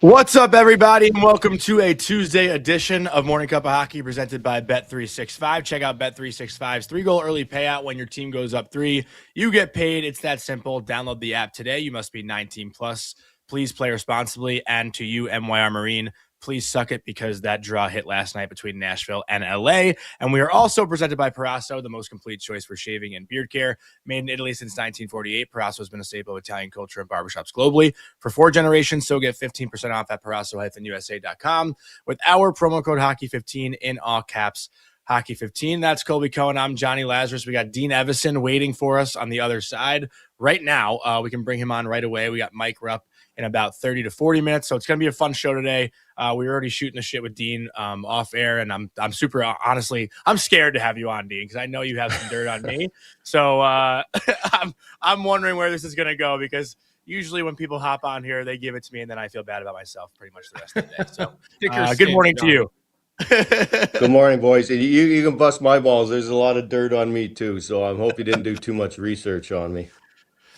What's up, everybody, and welcome to a Tuesday edition of Morning Cuppa Hockey presented by Bet365. Check out Bet365's 3-goal early payout. When your team goes up 3, you get paid. It's that simple. Download the app today. You must be 19 plus. Please play responsibly. And to you, MYR Marine, please suck it because that draw hit last night between Nashville and LA. And we are also presented by Carousel, the most complete choice for shaving and beard care. Made in Italy since 1948, Carousel has been a staple of Italian culture and barbershops globally for 4 generations. So get 15% off at Carousel-USA.com with our promo code Hockey15 in all caps. Hockey15. That's Colby, Cohen. I'm Jonny, Lazarus. We got Dean Evason waiting for us on the other side right now. We can bring him on right away. We got Mike Rupp in about 30 to 40 minutes. So it's going to be a fun show today. We're already shooting the shit with Dean off air, and I'm super, honestly, I'm scared to have you on, Dean, because I know you have some dirt on me. So I'm wondering where this is going to go, because usually when people hop on here, they give it to me, and then I feel bad about myself pretty much the rest of the day. So good morning to you. Good morning, boys. You can bust my balls. There's a lot of dirt on me, too, so I hope you didn't do too much research on me.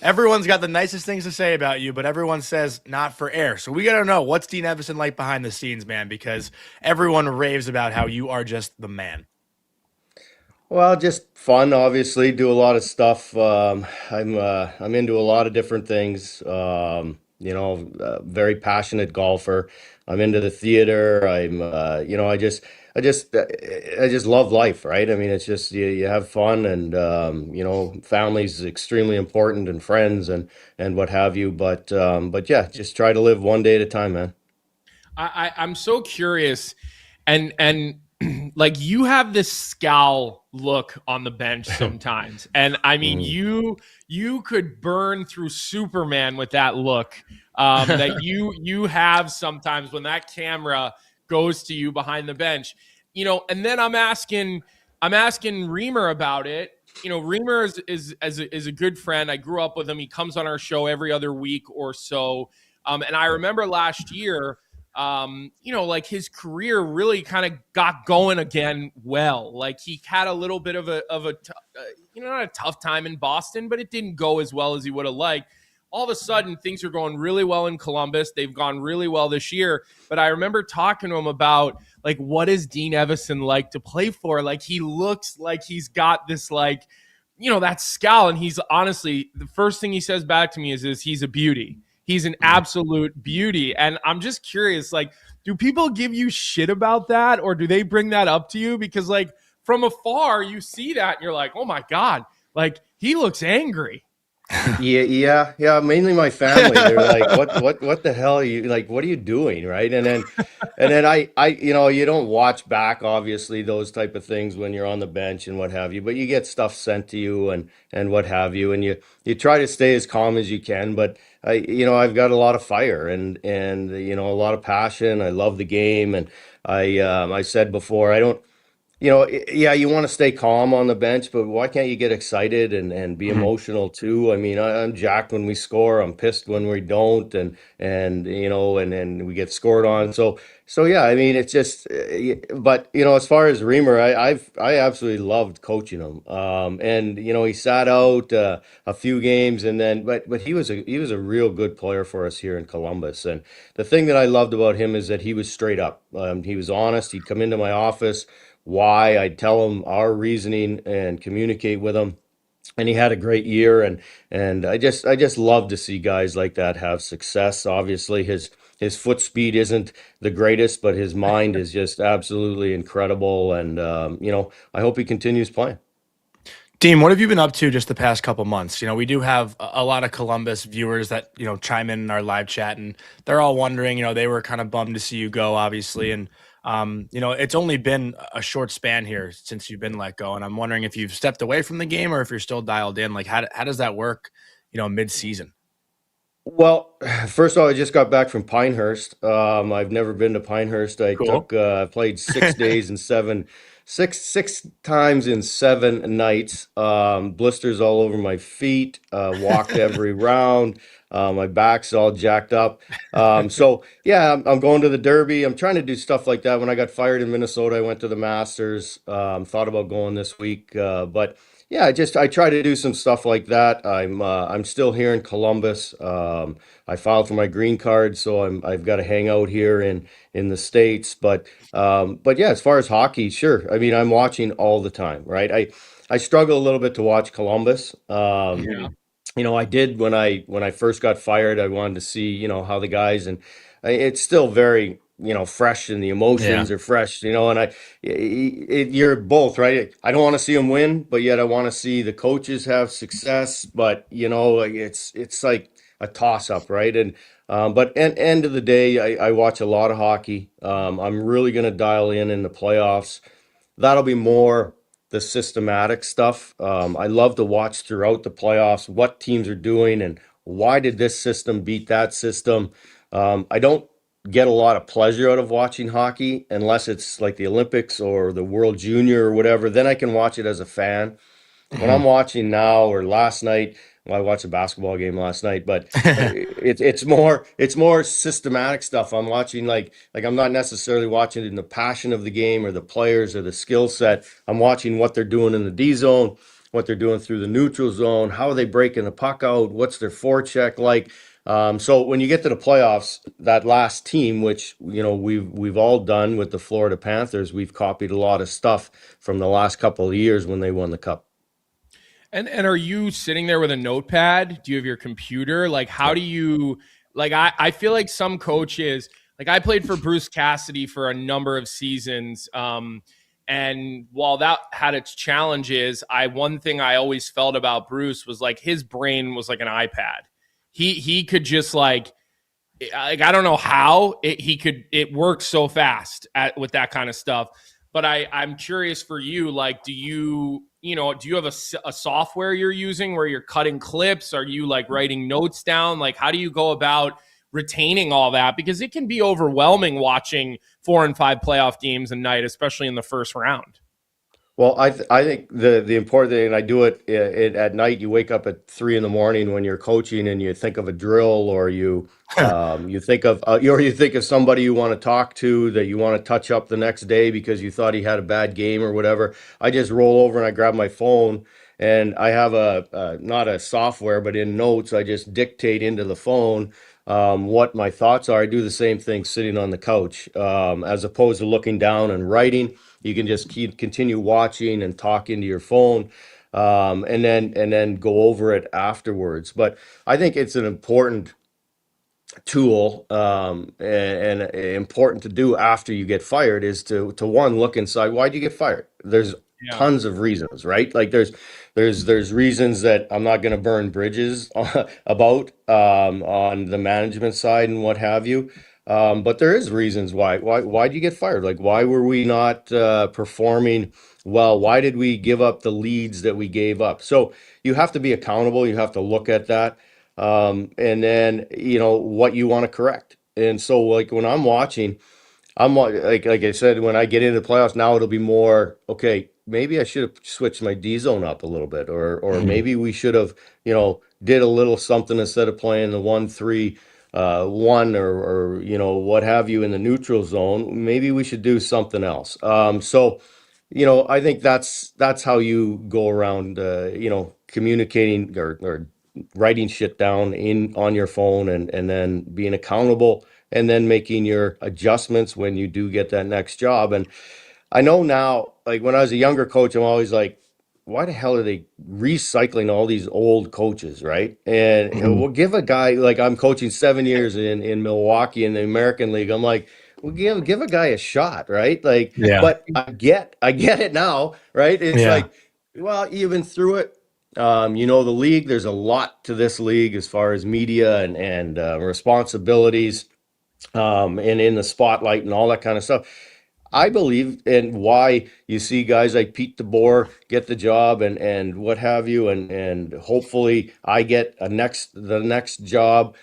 Everyone's got the nicest things to say about you, but everyone says not for air. So we got to know, what's Dean Evason like behind the scenes, man? Because everyone raves about how you are just the man. Well, just fun, obviously. Do a lot of stuff. I'm into a lot of different things. Very passionate golfer. I'm into the theater. I just love life, right? I mean, it's just you have fun, and family's extremely important, and friends, and what have you. But yeah, just try to live one day at a time, man. I'm so curious, and like, you have this scowl look on the bench sometimes, and I mean, you could burn through Superman with that look that you have sometimes when that camera goes to you behind the bench, And then I'm asking Reamer about it. Reamer is a good friend. I grew up with him. He comes on our show every other week or so, and I remember last year, like, his career really kind of got going again. Well, like, he had a little bit of a not a tough time in Boston, but it didn't go as well as he would have liked. All of a sudden, things are going really well in Columbus. They've gone really well this year. But I remember talking to him about, like, what is Dean Evason like to play for? Like, he looks like he's got this, like, that scowl. And he's honestly, the first thing he says back to me is he's a beauty. He's an absolute beauty. And I'm just curious, like, do people give you shit about that? Or do they bring that up to you? Because, like, from afar, you see that and you're like, oh my God, like, he looks angry. Yeah. Mainly my family. They're like, what the hell are you, like? What are you doing, right? And then I, you don't watch back, obviously, those type of things when you're on the bench and what have you. But you get stuff sent to you and what have you, and you try to stay as calm as you can. But I've got a lot of fire and a lot of passion. I love the game, and I said before, I don't. Yeah, you want to stay calm on the bench, but why can't you get excited and be emotional too? I mean, I'm jacked when we score. I'm pissed when we don't, and then we get scored on. So yeah, I mean, it's just. But as far as Reamer, I absolutely loved coaching him. And he sat out a few games, and then but he was a real good player for us here in Columbus. And the thing that I loved about him is that he was straight up. He was honest. He'd come into my office. Why? I'd tell him our reasoning and communicate with him. And he had a great year, and I just love to see guys like that have success. Obviously, his foot speed isn't the greatest, but his mind is just absolutely incredible. And I hope he continues playing. Dean, what have you been up to just the past couple months? We do have a lot of Columbus viewers that, chime in our live chat, and they're all wondering, they were kind of bummed to see you go, obviously. And, it's only been a short span here since you've been let go. And I'm wondering if you've stepped away from the game or if you're still dialed in. Like, how does that work, mid-season? Well, first of all, I just got back from Pinehurst. I've never been to Pinehurst. Cool. Played 6 days and six times in 7 nights. Blisters all over my feet. Walked every round. My back's all jacked up. So yeah, I'm going to the Derby. I'm trying to do stuff like that. When I got fired in Minnesota, I went to the Masters. Thought about going this week, but Yeah, I try to do some stuff like that. I'm still here in Columbus. I filed for my green card, so I've got to hang out here in the States. But yeah, as far as hockey, sure. I mean, I'm watching all the time, right? I struggle a little bit to watch Columbus. Yeah. I did when I first got fired. I wanted to see, how the guys, and it's still very, fresh, and the emotions Yeah. are fresh, and you're both, right? I don't want to see them win, but yet I want to see the coaches have success. But like, it's like a toss up, right? But end of the day, I watch a lot of hockey. I'm really going to dial in the playoffs. That'll be more the systematic stuff. I love to watch throughout the playoffs what teams are doing and why did this system beat that system. I don't get a lot of pleasure out of watching hockey unless it's like the Olympics or the World Junior or whatever. Then I can watch it as a fan. When I'm watching now or last night, well, I watched a basketball game last night, but it's more systematic stuff. I'm watching like I'm not necessarily watching it in the passion of the game or the players or the skill set. I'm watching what they're doing in the D zone, what they're doing through the neutral zone, how are they breaking the puck out, what's their forecheck like. So when you get to the playoffs, that last team, which we've all done with the Florida Panthers, we've copied a lot of stuff from the last couple of years when they won the cup. And are you sitting there with a notepad? Do you have your computer? Like, how do you like? I feel like some coaches, like I played for Bruce Cassidy for a number of seasons. And while that had its challenges, one thing I always felt about Bruce was like his brain was like an iPad. He could just like I don't know how it works so fast with that kind of stuff. But I'm curious for you, like, do you have a software you're using where you're cutting clips? Are you like writing notes down? Like, how do you go about retaining all that? Because it can be overwhelming watching 4 and 5 playoff games a night, especially in the first round. Well, I think the important thing, and I do it at night. You wake up at 3 in the morning when you're coaching, and you think of a drill, or you think of somebody you want to talk to that you want to touch up the next day because you thought he had a bad game or whatever. I just roll over and I grab my phone, and I have not a software, but in notes I just dictate into the phone what my thoughts are. I do the same thing sitting on the couch, as opposed to looking down and writing. You can just continue watching and talk into your phone, and then go over it afterwards. But I think it's an important tool, and important to do after you get fired is to one, look inside. Why'd you get fired? There's Yeah. tons of reasons, right? Like there's reasons that I'm not going to burn bridges about, on the management side and what have you. But there is reasons why'd you get fired? Like, why were we not performing well? Why did we give up the leads that we gave up? So you have to be accountable. You have to look at that, and then what you want to correct. And so, like, when I'm watching, like I said, when I get into the playoffs now, it'll be more okay. Maybe I should have switched my D zone up a little bit, or maybe we should have did a little something instead of playing the 1-3-1, or what have you in the neutral zone. Maybe we should do something else. So I think that's how you go around, communicating, or writing shit down on your phone, and then being accountable, and then making your adjustments when you do get that next job. And I know now, like when I was a younger coach, I'm always like, why the hell are they recycling all these old coaches, right? And we'll give a guy, like, I'm coaching 7 years in Milwaukee in the American League. I'm like, well, give a guy a shot, right? Like, Yeah. but I get it now, right? It's Yeah. like, well, you've been through it. The league, there's a lot to this league as far as media and responsibilities, and in the spotlight and all that kind of stuff. I believe, and why you see guys like Pete DeBoer get the job, and what have you, and hopefully I get the next job.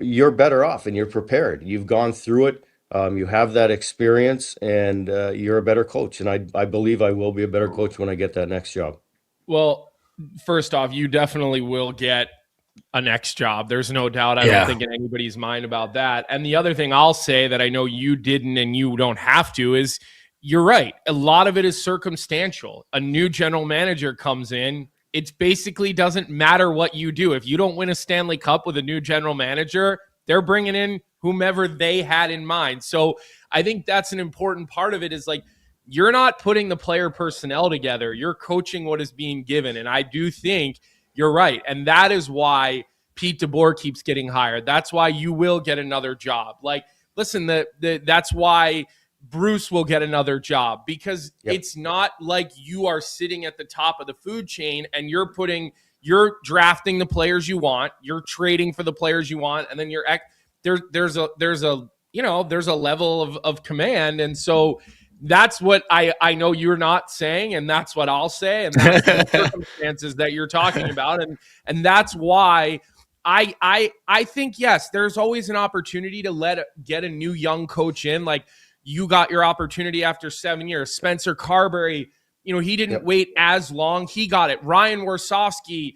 You're better off and you're prepared. You've gone through it. You have that experience, and you're a better coach. And I believe I will be a better coach when I get that next job. Well, first off, you definitely will get a next job. There's no doubt. I Yeah. don't think in anybody's mind about that. And the other thing I'll say that I know you didn't and you don't have to is you're right. A lot of it is circumstantial. A new general manager comes in. It basically doesn't matter what you do. If you don't win a Stanley Cup with a new general manager, they're bringing in whomever they had in mind. So I think that's an important part of it is like, you're not putting the player personnel together. You're coaching what is being given. And I do think you're right. And that is why Pete DeBoer keeps getting hired. That's why you will get another job. Like, listen, that's why Bruce will get another job, because it's not like you are sitting at the top of the food chain and you're drafting the players you want, you're trading for the players you want, and then there's a level of command. And so that's what I know you're not saying, and that's what I'll say, and that's the circumstances that you're talking about, and that's why I think, yes, there's always an opportunity to get a new young coach in. Like, you got your opportunity after 7 years. Spencer Carberry, he didn't wait as long. He got it. Ryan Warsofsky,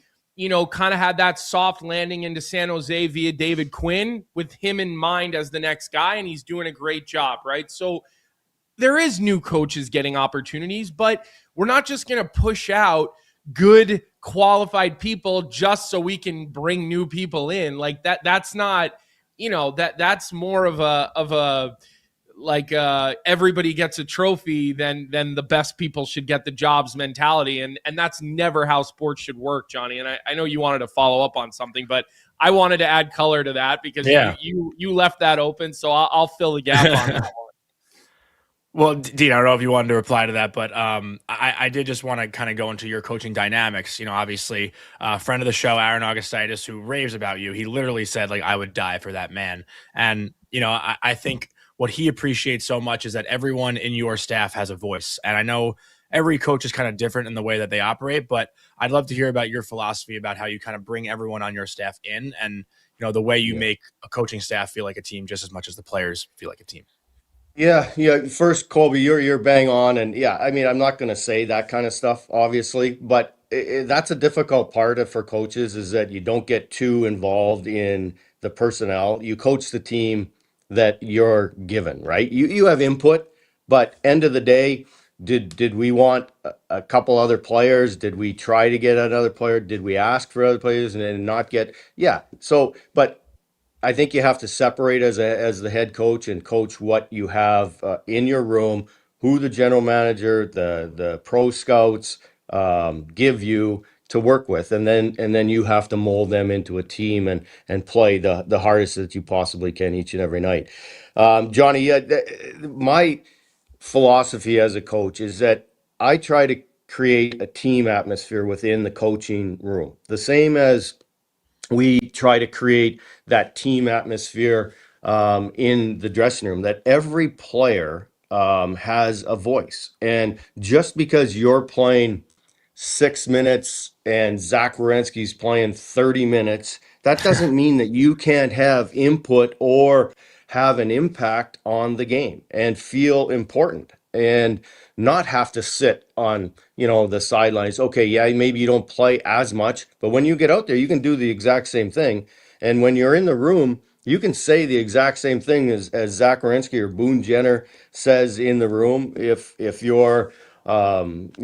kind of had that soft landing into San Jose via David Quinn with him in mind as the next guy, and he's doing a great job, right? So there is new coaches getting opportunities, but we're not just going to push out good qualified people just so we can bring new people in. Like that's not, that's more of a like everybody gets a trophy, then the best people should get the jobs mentality. And that's never how sports should work, Jonny. And I know you wanted to follow up on something, but I wanted to add color to that because you left that open. So I'll fill the gap on that one. Well, Dean, I don't know if you wanted to reply to that, but I did just want to kind of go into your coaching dynamics. Obviously, a friend of the show, Aaron Augustitis, who raves about you, he literally said, like, I would die for that man. And, I think what he appreciates so much is that everyone in your staff has a voice. And I know every coach is kind of different in the way that they operate, but I'd love to hear about your philosophy about how you kind of bring everyone on your staff in and, the way you make a coaching staff feel like a team just as much as the players feel like a team. Yeah. First, Colby, you're bang on, and I mean, I'm not going to say that kind of stuff, obviously, but that's a difficult part for coaches is that you don't get too involved in the personnel. You coach the team that you're given, right? You have input, but end of the day, did we want a couple other players? Did we try to get another player? Did we ask for other players and then not get? Yeah. So, but I think you have to separate as the head coach and coach what you have in your room, who the general manager, the pro scouts give you to work with, and then you have to mold them into a team and play the hardest that you possibly can each and every night. Jonny, my philosophy as a coach is that I try to create a team atmosphere within the coaching room, the same as we try to create that team atmosphere in the dressing room, that every player has a voice. And just because you're playing 6 minutes and Zach Werenski's playing 30 minutes, that doesn't mean that you can't have input or have an impact on the game and feel important and not have to sit on, the sidelines. Okay, yeah, maybe you don't play as much, but when you get out there, you can do the exact same thing. And when you're in the room, you can say the exact same thing as Zach Werenski or Boone Jenner says in the room. If you're whoever,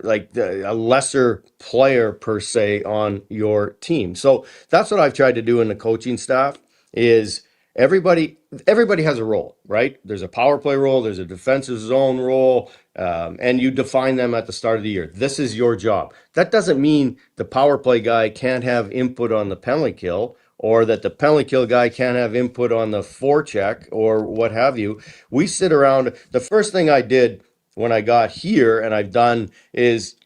like a lesser player per se on your team. So that's what I've tried to do in the coaching staff is everybody has a role, right? There's a power play role, there's a defensive zone role, and you define them at the start of the year. This is your job. That doesn't mean the power play guy can't have input on the penalty kill, or that the penalty kill guy can't have input on the forecheck or what have you. We sit around. The first thing I did when I got here, and I've done, is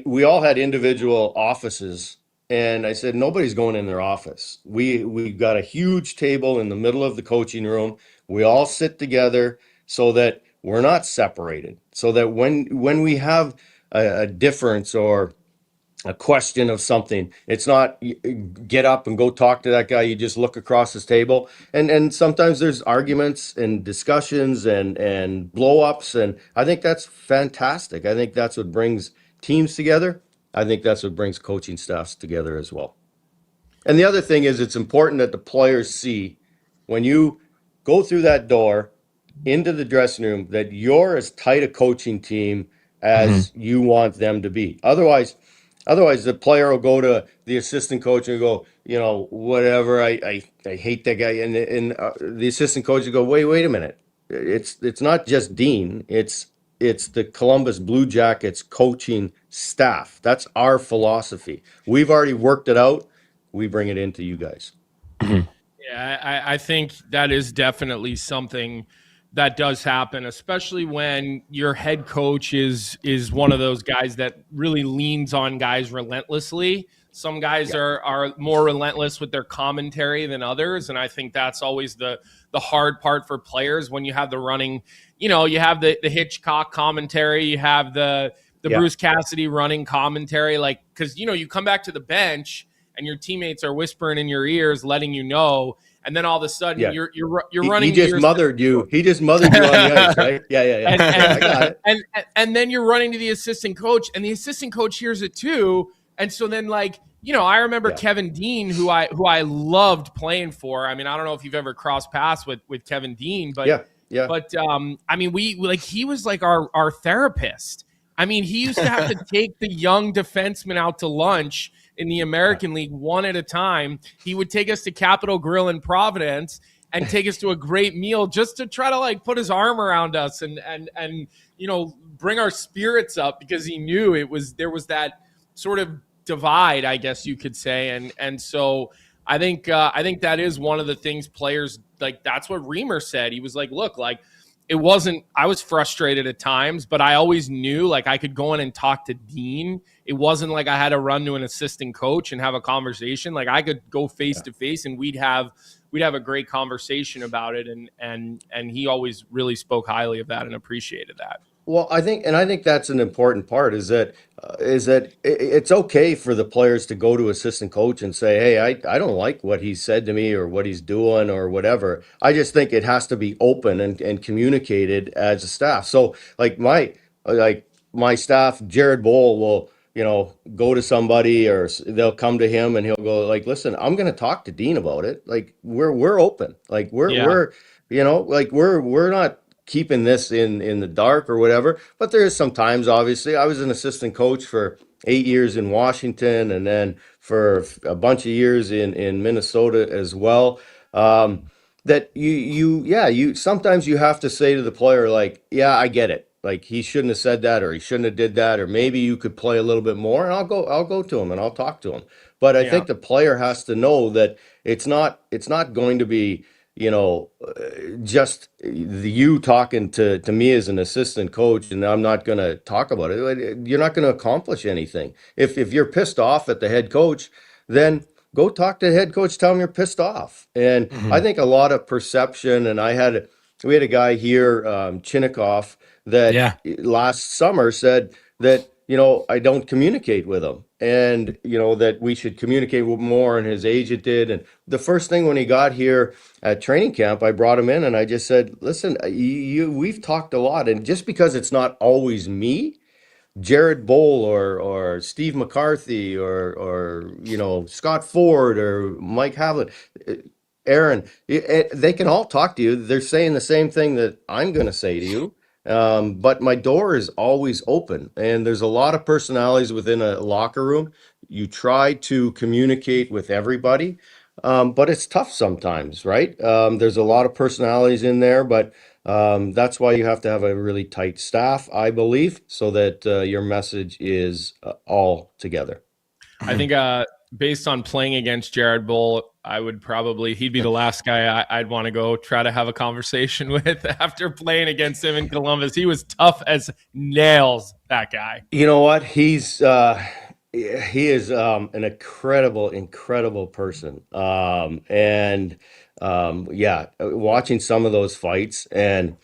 we all had individual offices. And I said, nobody's going in their office. We got a huge table in the middle of the coaching room. We all sit together so that we're not separated. So that when we have a difference or a question of something, it's not get up and go talk to that guy. You just look across his table. And sometimes there's arguments and discussions and blow-ups. And I think that's fantastic. I think that's what brings teams together. I think that's what brings coaching staffs together as well. And the other thing is, it's important that the players see when you go through that door into the dressing room that you're as tight a coaching team as you want them to be. Otherwise the player will go to the assistant coach and go, whatever, I hate that guy. And the assistant coach will go, wait a minute. It's not just Dean. It's the Columbus Blue Jackets coaching staff. That's our philosophy. We've already worked it out. We bring it into you guys. Yeah, I think that is definitely something that does happen, especially when your head coach is one of those guys that really leans on guys relentlessly. Some guys are more relentless with their commentary than others, and I think that's always the hard part for players when you have the running. You have the Hitchcock commentary, you have the Bruce Cassidy running commentary, like because you come back to the bench and your teammates are whispering in your ears, letting you know, and then all of a sudden you're running. He just mothered you. He just mothered you on the ice, right? Yeah. I got it. And then you're running to the assistant coach, and the assistant coach hears it too. And so then, I remember Kevin Dean, who I loved playing for. I mean, I don't know if you've ever crossed paths with Kevin Dean, but But I mean, he was like our therapist. I mean, he used to have to take the young defenseman out to lunch in the American League one at a time. He would take us to Capitol Grill in Providence and take us to a great meal just to try to put his arm around us and bring our spirits up, because he knew there was that sort of divide, I guess you could say. And so I think that is one of the things players that's what Reamer said. He was like, look, it wasn't, I was frustrated at times, but I always knew I could go in and talk to Dean. It wasn't like I had to run to an assistant coach and have a conversation. I could go face to face and we'd have a great conversation about it. And he always really spoke highly of that and appreciated that. Well, I think that's an important part is that it's okay for the players to go to assistant coach and say, hey, I don't like what he said to me or what he's doing or whatever. I just think it has to be open and communicated as a staff. So my staff, Jared Bowl will, go to somebody or they'll come to him and he'll go listen, I'm going to talk to Dean about it. We're open. We're not keeping this in the dark or whatever. But there is sometimes, obviously, I was an assistant coach for 8 years in Washington and then for a bunch of years in Minnesota as well. That you sometimes you have to say to the player, I get it. He shouldn't have said that, or he shouldn't have did that, or maybe you could play a little bit more, and I'll go to him and I'll talk to him. But I think the player has to know that it's not going to be, just you talking to me as an assistant coach, and I'm not going to talk about it. You're not going to accomplish anything. If you're pissed off at the head coach, then go talk to the head coach, tell him you're pissed off. And I think a lot of perception, and we had a guy here, Chinikoff, that last summer said that, I don't communicate with him, and, that we should communicate more, and his agent did. And the first thing when he got here at training camp, I brought him in and I just said, listen, we've talked a lot, and just because it's not always me, Jared Bowl or Steve McCarthy or Scott Ford or Mike Havlett, Aaron, they can all talk to you. They're saying the same thing that I'm going to say to you. But my door is always open, and there's a lot of personalities within a locker room. You try to communicate with everybody, but it's tough sometimes, right? There's a lot of personalities in there, but that's why you have to have a really tight staff, I believe, so that your message is all together. I think based on playing against Jared Bull, he'd be the last guy I'd want to go try to have a conversation with after playing against him in Columbus. He was tough as nails, that guy. You know what? He is an incredible person. Watching some of those fights, and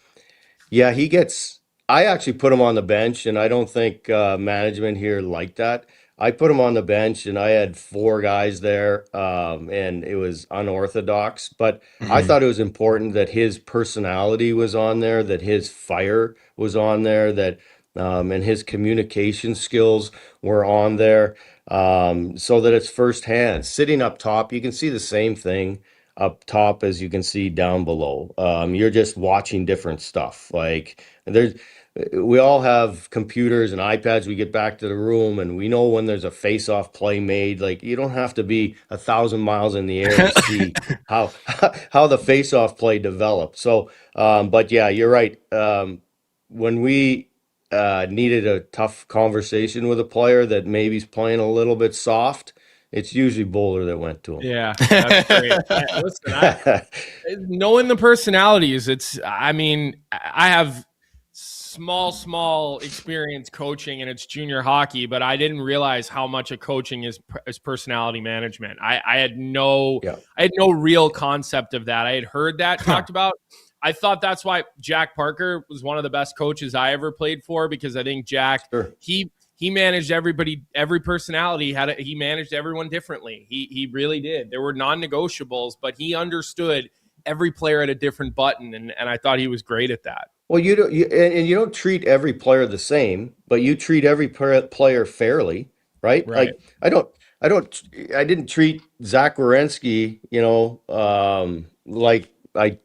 I actually put him on the bench, and I don't think management here liked that. I put him on the bench, and I had 4 guys there, and it was unorthodox. But I thought it was important that his personality was on there, that his fire was on there, that and his communication skills were on there, so that it's firsthand. Sitting up top, you can see the same thing. up top as you can see down below. You're just watching different stuff. Like we all have computers and iPads. We get back to the room and we know when there's a face-off play made. Like you don't have to be 1,000 miles in the air to see how how the face-off play developed. So, but yeah, you're right. When we needed a tough conversation with a player that maybe's playing a little bit soft, it's usually Bowler that went to him. Yeah, that's great. Listen, knowing the personalities, I have small experience coaching, and it's junior hockey, but I didn't realize how much of coaching is personality management. I had no real concept of that. I had heard that talked about. I thought that's why Jack Parker was one of the best coaches I ever played for, because I think Jack, he managed everybody, every personality he managed everyone differently. He really did. There were non-negotiables, but he understood every player at a different button, and I thought he was great at that. Well, you don't treat every player the same, but you treat every player fairly, right? Right. Like I didn't treat Zach Werenski, like I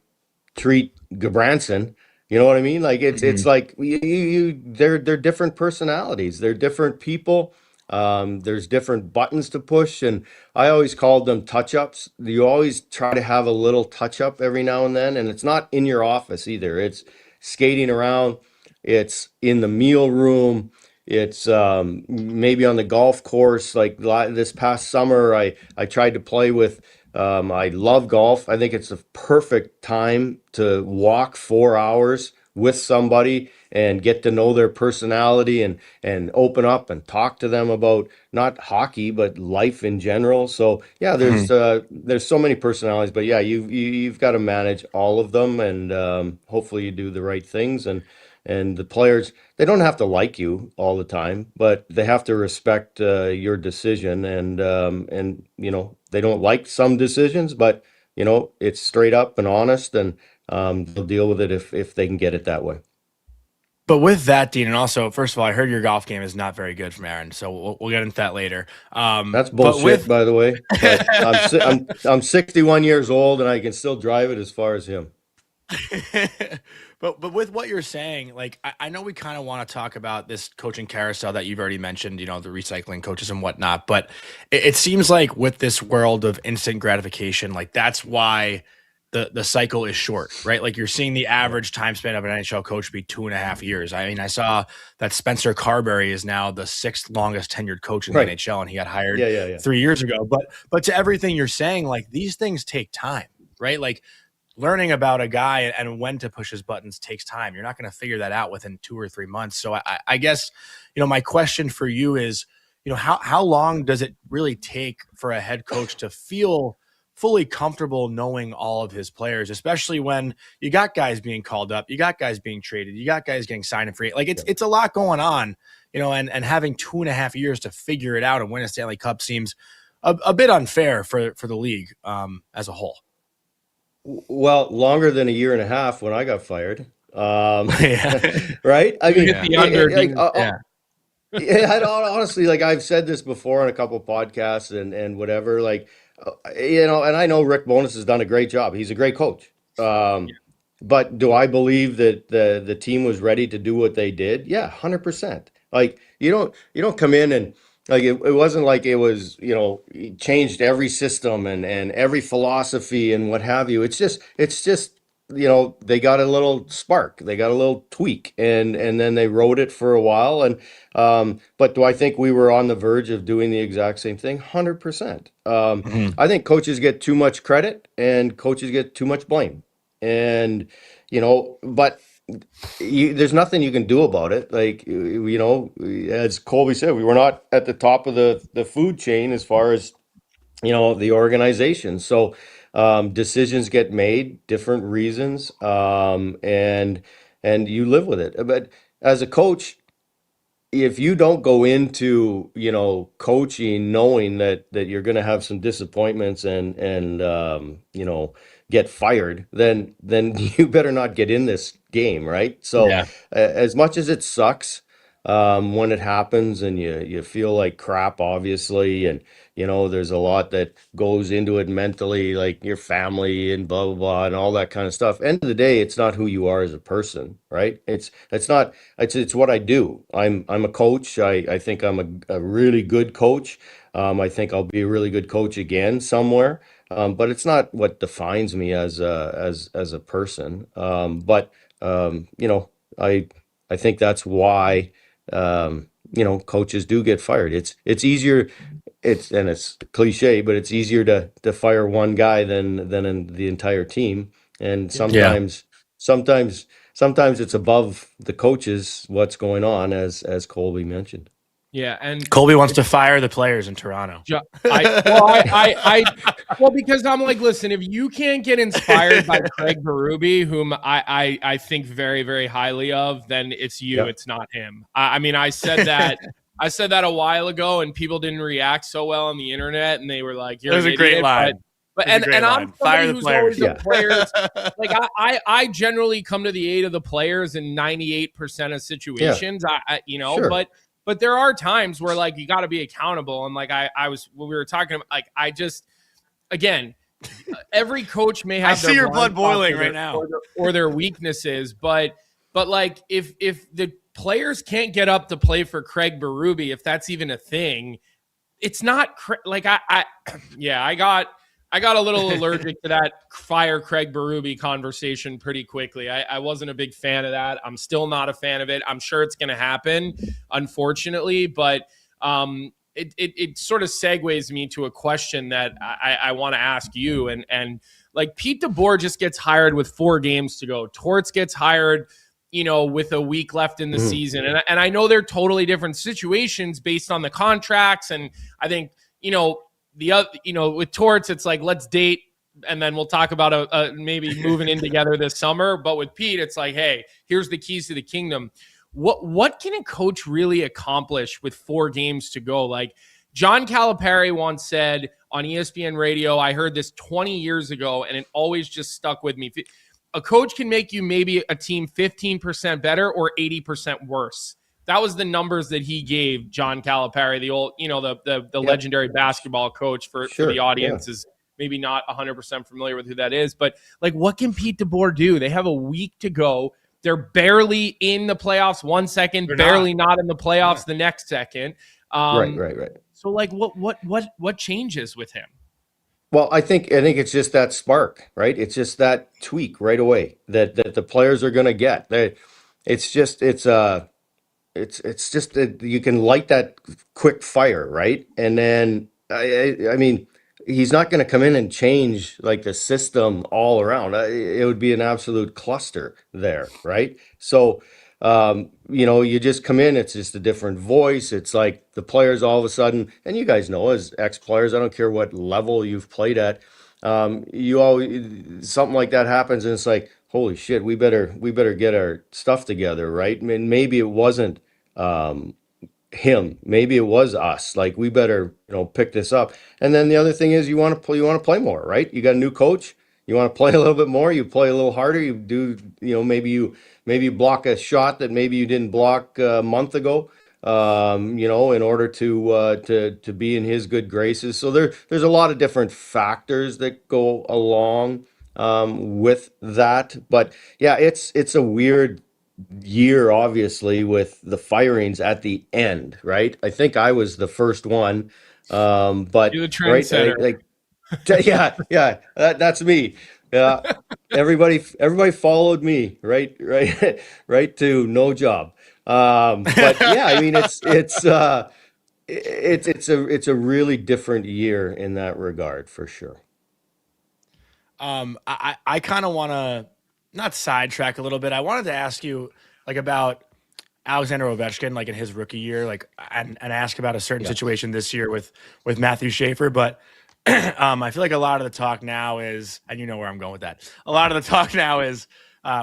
treat Gabranson. You know what I mean? Like it's like they're different personalities. They're different people. There's different buttons to push, and I always called them touch-ups. You always try to have a little touch-up every now and then, and it's not in your office either. It's skating around. It's in the meal room. It's maybe on the golf course. Like this past summer, I tried to play with. I love golf. I think it's a perfect time to walk 4 hours with somebody and get to know their personality and open up and talk to them about not hockey but life in general. So yeah, there's so many personalities, but yeah, you've got to manage all of them, and hopefully you do the right things. And the players, they don't have to like you all the time, but they have to respect your decision. And they don't like some decisions, but it's straight up and honest, and they'll deal with it if they can get it that way. But with that, Dean, and also, first of all, I heard your golf game is not very good from Aaron, so we'll get into that later. That's bullshit, by the way. But I'm 61 years old, and I can still drive it as far as him. But with what you're saying, like I know we kind of want to talk about this coaching carousel that you've already mentioned, the recycling coaches and whatnot. But it seems like with this world of instant gratification, like that's why the cycle is short, right? Like you're seeing the average time span of an NHL coach be 2.5 years. I mean, I saw that Spencer Carberry is now the 6th longest tenured coach in the NHL, and he got hired 3 years ago. But to everything you're saying, like these things take time, right? Like learning about a guy and when to push his buttons takes time. You're not going to figure that out within 2 or 3 months. So I guess, my question for you is, how long does it really take for a head coach to feel fully comfortable knowing all of his players, especially when you got guys being called up, you got guys being traded, you got guys getting signed and free. Like it's a lot going on, and having 2.5 years to figure it out and win a Stanley Cup seems a bit unfair for the league as a whole. Well, longer than 1.5 years when I got fired. Right? I mean, honestly, like I've said this before on a couple of podcasts and whatever, like, and I know Rick Bowness has done a great job. He's a great coach. But do I believe that the team was ready to do what they did? Yeah, 100%. Like you don't come in and like it wasn't like it was, he changed every system and every philosophy and what have you. It's just they got a little spark, they got a little tweak, and then they rode it for a while. And but do I think we were on the verge of doing the exact same thing? 100%. I think coaches get too much credit and coaches get too much blame, and but there's nothing you can do about it. Like, as Colby said, we were not at the top of the food chain as far as, the organization. So decisions get made, different reasons, and you live with it. But as a coach, if you don't go into, coaching knowing that you're going to have some disappointments and get fired, then you better not get in this game, right? So as much as it sucks, when it happens, and you feel like crap, obviously, and there's a lot that goes into it mentally, like your family and blah blah blah and all that kind of stuff. End of the day, it's not who you are as a person, right? It's not it's what I do. I'm a coach. I think I'm a really good coach. I think I'll be a really good coach again somewhere. But it's not what defines me as a person. But I think that's why coaches do get fired. It's easier. It's cliche, but it's easier to fire one guy than in the entire team. And Yeah. sometimes it's above the coaches what's going on, as Colby mentioned. Yeah, and Colby wants to fire the players in Toronto. Well, because I'm like, listen, if you can't get inspired by Craig Berube, whom I think very, very highly of, then it's you, Yeah. it's not him. I mean, I said that a while ago, and people didn't react so well on the internet, and they were like, "You're There's an a great idiot," line. But That's a great I'm line. Fire somebody the who's players. always Yeah. the players. Like I generally come to the aid of the players in 98% of situations. Sure. But there are times where like you got to be accountable, and like I was when we were talking about, like I just again, every coach may have. I see your blood boiling right now, or their weaknesses, but like if the players can't get up to play for Craig Berube, if that's even a thing, it's not like I got a little allergic to that fire Craig Berube conversation pretty quickly. I wasn't a big fan of that. I'm still not a fan of it. I'm sure it's going to happen, unfortunately, but it sort of segues me to a question that I want to ask you. And like Pete DeBoer just gets hired with 4 games to go. Torts gets hired, with a week left in the season. And I know they're totally different situations based on the contracts. And I think, with Torts, it's like, let's date and then we'll talk about maybe moving in together this summer. But with Pete, it's like, hey, here's the keys to the kingdom. What can a coach really accomplish with 4 games to go? Like John Calipari once said on ESPN radio, I heard this 20 years ago, and it always just stuck with me. A coach can make you maybe a team 15% better or 80% worse. That was the numbers that he gave, John Calipari, the old, the legendary basketball coach for the audience is maybe not 100% familiar with who that is. But like, what can Pete DeBoer do? They have a week to go. They're barely in the playoffs 1 second, barely not in the playoffs the next second. Right. So like, what changes with him? Well, I think it's just that spark, right? It's just that tweak right away that the players are going to get. It's just that you can light that quick fire, right? And then I mean, he's not going to come in and change like the system all around. It would be an absolute cluster there, right? So you just come in, it's just a different voice. It's like the players all of a sudden, and you guys know as ex-players, I don't care what level you've played at, you always something like that happens, and it's like, holy shit, we better get our stuff together, right? I mean, maybe it wasn't him, maybe it was us. Like we better pick this up. And then the other thing is you want to play more, right? You got a new coach. You want to play a little bit more. You play a little harder. You do, maybe you block a shot that maybe you didn't block a month ago. In order to be in his good graces. So there's a lot of different factors that go along with that. But yeah, it's a weird year, obviously, with the firings at the end, right? I think I was the first one. But you're the trendsetter. Yeah, that's me. Yeah, everybody followed me, right, right to no job. But yeah, I mean, it's a really different year in that regard, for sure. I kind of want to not sidetrack a little bit. I wanted to ask you like about Alexander Ovechkin, like in his rookie year, like and ask about a certain situation this year with Matthew Schaefer. But I feel like a lot of the talk now is, and you know where I'm going with that. A lot of the talk now is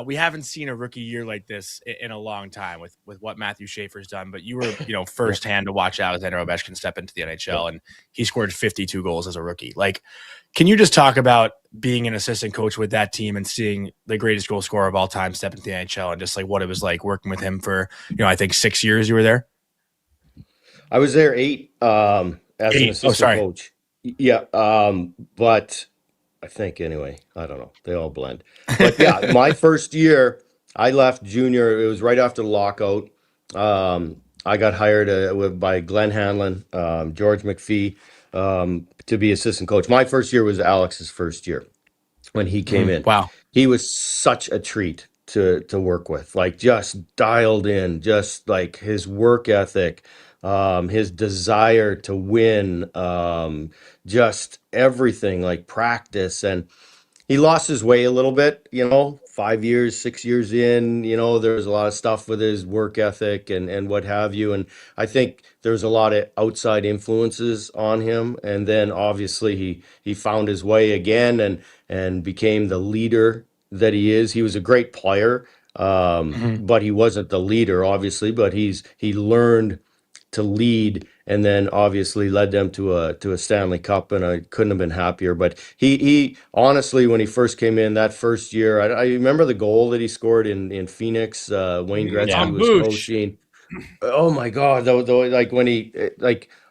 we haven't seen a rookie year like this in a long time with what Matthew Schaefer's done. But you were, firsthand to watch Alexander Ovechkin step into the NHL, and he scored 52 goals as a rookie. Like, can you just talk about being an assistant coach with that team and seeing the greatest goal scorer of all time step into the NHL, and just like what it was like working with him for, I think 6 years you were there? I was there 8 as an assistant coach. Yeah, but I think anyway, I don't know. They all blend. But yeah, my first year, I left junior. It was right after the lockout. I got hired by Glenn Hanlon, George McPhee, to be assistant coach. My first year was Alex's first year when he came in. Wow. He was such a treat to work with, like just dialed in, just like his work ethic, his desire to win, just everything, like practice. And he lost his way a little bit, 5 years, 6 years in, there was a lot of stuff with his work ethic and what have you. And I think there's a lot of outside influences on him. And then obviously he found his way again and became the leader that he is. He was a great player, but he wasn't the leader, obviously, but he learned to lead, and then obviously led them to a Stanley Cup, and I couldn't have been happier. But he honestly, when he first came in that first year, I remember the goal that he scored in Phoenix. Wayne Gretzky was coaching. Oh my God! Though, like when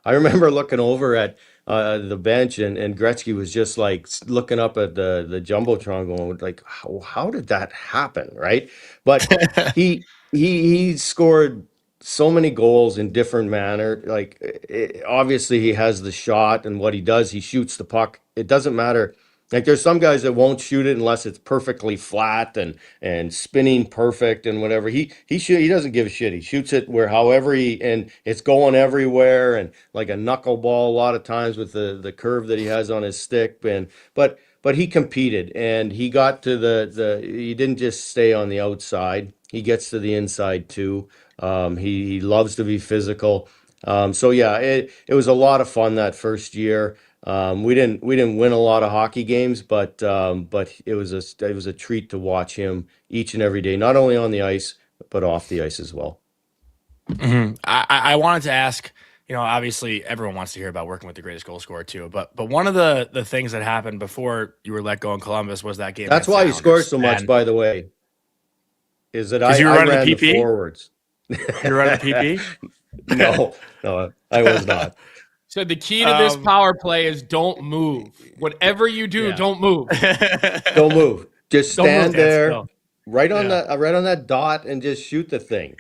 I remember looking over at the bench, and Gretzky was just like looking up at the jumbotron, going like, how did that happen, right? But he scored so many goals in different manner. Like obviously he has the shot, and what he does, he shoots the puck. It doesn't matter. Like there's some guys that won't shoot it unless it's perfectly flat and spinning perfect and whatever. He doesn't give a shit. He shoots it however and it's going everywhere, and like a knuckleball a lot of times with the curve that he has on his stick. But he competed, and he got to he didn't just stay on the outside. He gets to the inside too. He loves to be physical. So yeah, it was a lot of fun that first year. We didn't win a lot of hockey games, but it was a treat to watch him each and every day, not only on the ice but off the ice as well. Mm-hmm. I wanted to ask, obviously everyone wants to hear about working with the greatest goal scorer too, but one of the things that happened before you were let go in Columbus was that game. That's why he scores so much, by the way. Is that I ran the forwards. You're running PP? No, I was not. So the key to this power play is don't move. Whatever you do, don't move. Don't move. Just stand there, right on that dot, and just shoot the thing.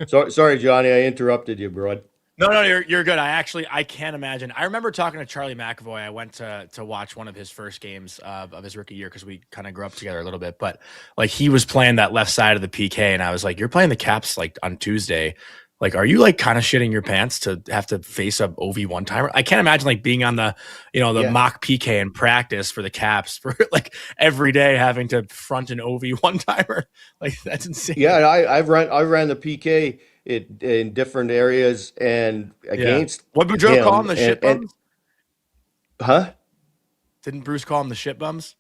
Sorry, Johnny, I interrupted you, bro. No, you're good. I can't imagine. I remember talking to Charlie McAvoy. I went to watch one of his first games of his rookie year because we kind of grew up together a little bit. But like he was playing that left side of the PK, and I was like, "You're playing the Caps like on Tuesday. Like, are you like kind of shitting your pants to have to face a OV one timer?" I can't imagine like being on the mock PK in practice for the Caps for like every day having to front an OV one timer. Like that's insane. Yeah, I ran the PK in different areas and against. What did Joe call them, the shit bums? Huh? Didn't Bruce call them the shit bums?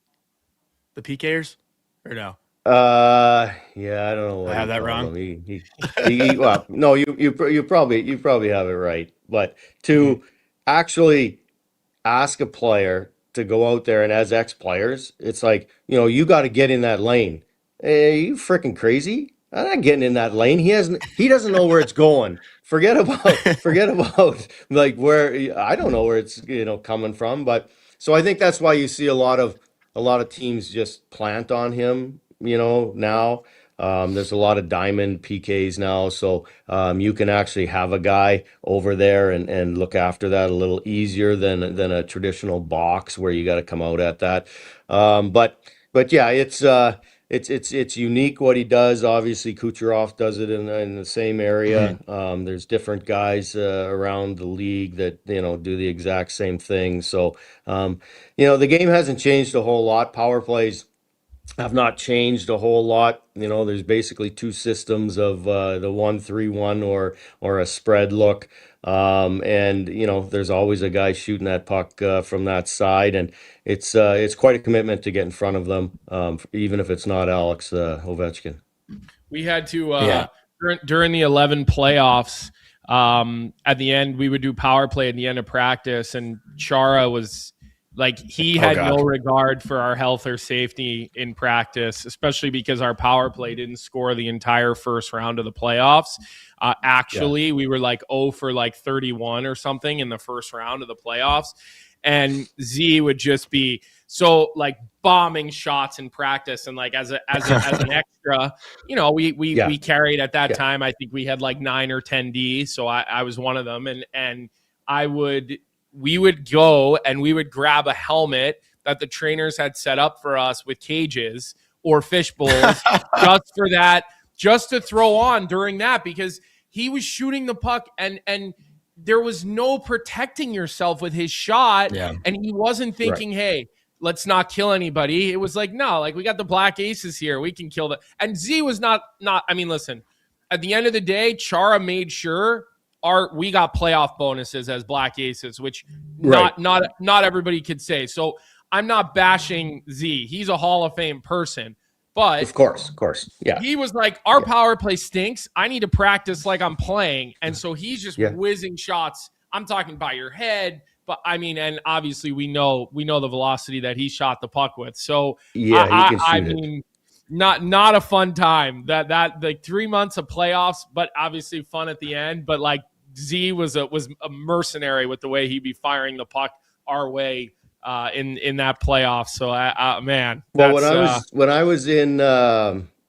The PKers? Or no? Yeah, I don't know. I have that wrong. Well, no, you probably have it right. But to actually ask a player to go out there, and as ex-players, it's like, you got to get in that lane. Hey, are you freaking crazy? I'm not getting in that lane. He doesn't know where it's going. Forget about like where, I don't know where it's coming from. But so I think that's why you see a lot of teams just plant on him. Now there's a lot of diamond PKs now, so you can actually have a guy over there and look after that a little easier than a traditional box where you got to come out at that. But yeah, it's unique what he does. Obviously, Kucherov does it in the same area. Mm-hmm. There's different guys around the league that do the exact same thing. So the game hasn't changed a whole lot. Power plays have not changed a whole lot. There's basically two systems of the 1-3-1 or a spread look. And there's always a guy shooting that puck from that side, and it's quite a commitment to get in front of them, even if it's not Alex Ovechkin. We had to during the 11 playoffs. At the end, we would do power play at the end of practice, and Chara was like, he had no regard for our health or safety in practice, especially because our power play didn't score the entire first round of the playoffs. We were like 0 for like 31 or something in the first round of the playoffs. And Z would just be so like bombing shots in practice. And like as an extra, we carried at that time. I think we had like 9 or 10 D. So I was one of them. And we would go and we would grab a helmet that the trainers had set up for us with cages or fish bowls just for that, just to throw on during that, because he was shooting the puck and there was no protecting yourself with his shot. Yeah. And he wasn't thinking, hey, let's not kill anybody. It was like, no, like we got the Black Aces here. We can kill them. And Z was not, I mean, listen, at the end of the day, Chara made sure we got playoff bonuses as Black Aces, which not everybody could say. So I'm not bashing Z. He's a Hall of Fame person. But of course. Yeah. He was like, our power play stinks. I need to practice like I'm playing. And so he's just whizzing shots. I'm talking by your head. But I mean, and obviously we know the velocity that he shot the puck with. So I mean, not a fun time. That like 3 months of playoffs, but obviously fun at the end. But like Z was a mercenary with the way he'd be firing the puck our way in that playoff. So man, well, when I was in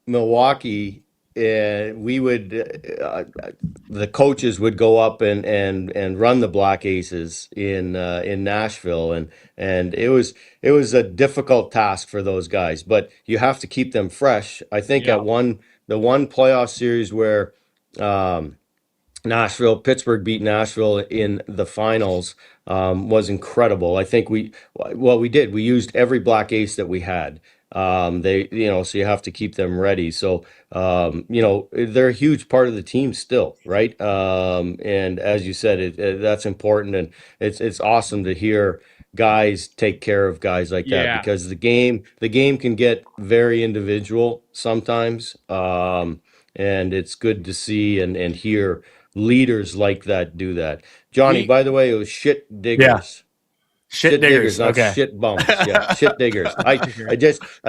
Milwaukee, we would the coaches would go up and run the Black Aces in Nashville, and it was a difficult task for those guys, but you have to keep them fresh. I think the one playoff series where Pittsburgh beat Nashville in the finals was incredible. I think we used every Black Ace that we had. So you have to keep them ready. So, they're a huge part of the team still, right? And as you said, that's important. And it's awesome to hear guys take care of guys like that, because the game can get very individual sometimes. And it's good to see and hear leaders like that do that. Johnny, by the way, it was shit diggers. Yeah. Shit diggers, not shit bums. Yeah, shit diggers. I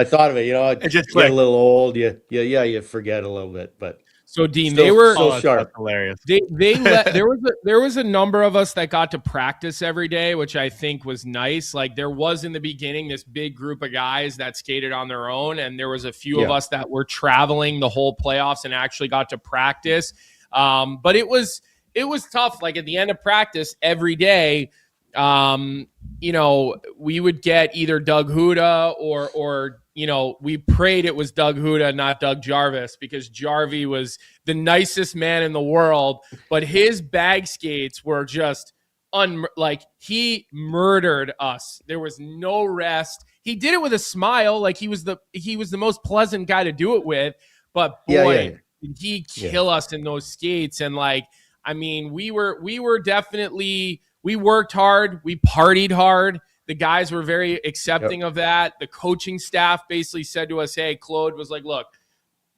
thought of it. It just get a little old. You forget a little bit. But so Dean, still, they were so sharp. That's hilarious. There was a number of us that got to practice every day, which I think was nice. Like there was in the beginning this big group of guys that skated on their own, and there was a few of us that were traveling the whole playoffs and actually got to practice. But it was tough. Like at the end of practice every day, we would get either Doug Huda or we prayed it was Doug Huda, not Doug Jarvis, because Jarvie was the nicest man in the world, but his bag skates were just he murdered us. There was no rest. He did it with a smile. Like he was the most pleasant guy to do it with, but boy, did he kill us in those skates. And we were definitely, we worked hard. We partied hard. The guys were very accepting of that. The coaching staff basically said to us, hey, Claude was like, look,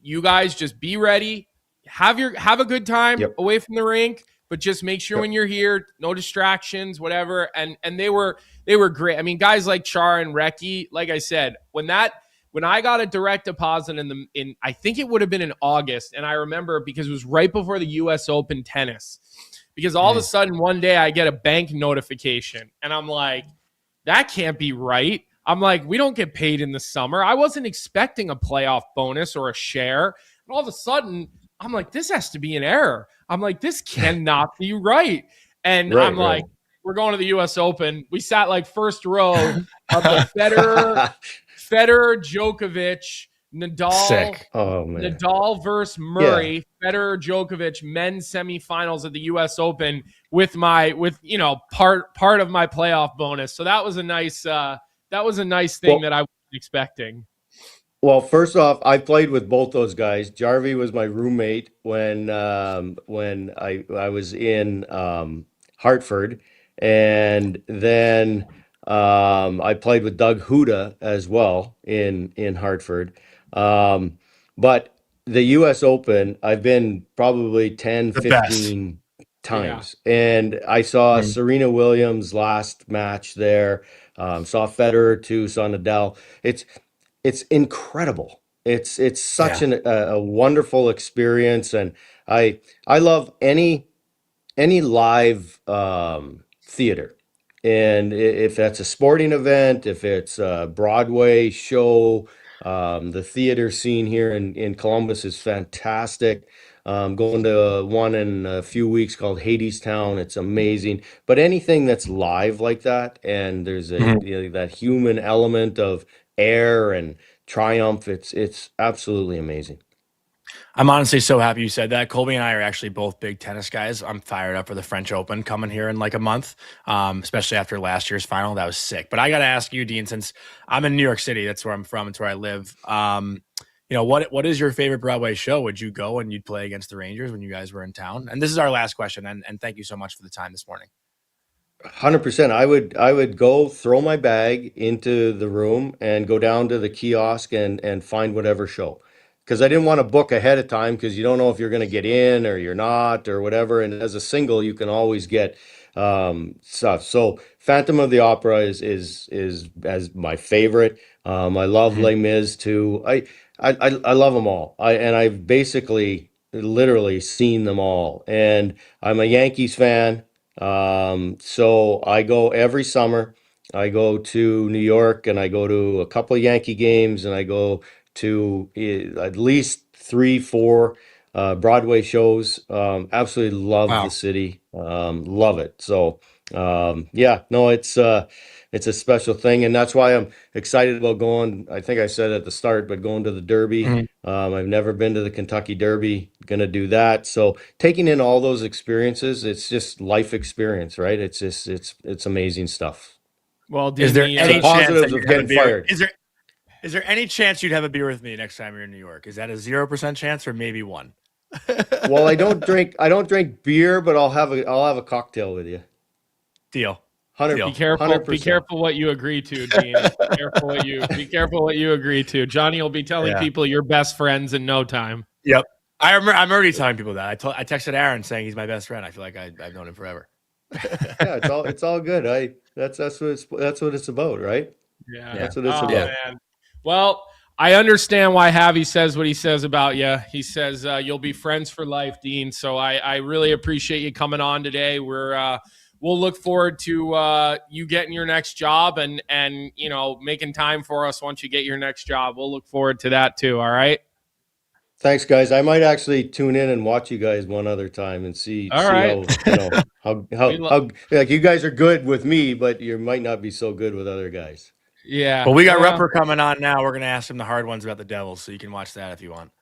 you guys just be ready. Have a good time away from the rink, but just make sure when you're here, no distractions, whatever. And they were great. I mean, guys like Char and Recchi, like I said, when I got a direct deposit in I think it would have been in August. And I remember because it was right before the US Open tennis, because all of a sudden one day I get a bank notification and I'm like, that can't be right. I'm like, we don't get paid in the summer. I wasn't expecting a playoff bonus or a share. And all of a sudden I'm like, this has to be an error. I'm like, this cannot be right. And I'm like, we're going to the US Open. We sat like first row of the Federer, Djokovic, Nadal. Sick. Oh, man. Nadal versus Murray, Federer, Djokovic, men's semifinals at the US Open with part of my playoff bonus. So that was a nice thing that I wasn't expecting. Well, first off, I played with both those guys. Jarvie was my roommate when I was in Hartford, and then I played with Doug Huda as well in Hartford. Um, but the U.S. Open, I've been probably 10, The best. 15 Yeah. times, and I saw Mhm. Serena Williams last match there. Saw Federer too. Saw Nadal. It's incredible. It's such Yeah. a wonderful experience, and I love any live theater. And if that's a sporting event, if it's a Broadway show, the theater scene here in Columbus is fantastic. Going to one in a few weeks called Hadestown. It's amazing. But anything that's live like that, and there's Mhm. that human element of air and triumph, it's absolutely amazing. I'm honestly so happy you said that. Colby and I are actually both big tennis guys. I'm fired up for the French Open coming here in like a month, especially after last year's final. That was sick. But I got to ask you, Dean, since I'm in New York City, that's where I'm from, it's where I live. What is your favorite Broadway show? Would you go and you'd play against the Rangers when you guys were in town? And this is our last question. And thank you so much for the time this morning. 100%. I would go throw my bag into the room and go down to the kiosk and find whatever show. Because I didn't want to book ahead of time because you don't know if you're going to get in or you're not or whatever. And as a single, you can always get stuff. So Phantom of the Opera is as my favorite. I love Mhm. Les Mis too. I love them all. And I've basically literally seen them all. And I'm a Yankees fan. So I go every summer. I go to New York and I go to a couple of Yankee games and I go to at least three, four Broadway shows. Absolutely love the Wow. city. Love it. So yeah, no, it's a special thing, and that's why I'm excited about going. I think I said at the start, but going to the Derby. Mhm. I've never been to the Kentucky Derby. Gonna do that. So taking in all those experiences, it's just life experience, right? It's amazing stuff. Well, Is Dean, there the It's the any chance that positives you'd of have a getting beer? fired. Is there any chance you'd have a beer with me next time you're in New York? Is that a 0% chance or maybe one? Well, I don't drink beer, but I'll have a cocktail with you. Deal. 100 be Deal. careful. Be 100%. careful what you agree to, Dean. Be careful what you agree to. Johnny will be telling Yeah. people you're best friends in no time. Yep. I'm already telling people that. I texted Aaron saying he's my best friend. I feel like I've known him forever. Yeah, it's all good. That's what it's about, right? Yeah. Yeah. That's what it's Oh about. Yeah. man. Well, I understand why Javi says what he says about you. He says you'll be friends for life, Dean. So I really appreciate you coming on today. We'll look forward to you getting your next job and making time for us once you get your next job. We'll look forward to that too. All right. Thanks, guys. I might actually tune in and watch you guys one other time and see All see right. We how like you guys are good with me, but you might not be so good with other guys. Yeah. Well, we got Well, Rupper coming on now. We're gonna ask him the hard ones about the Devils, so you can watch that if you want.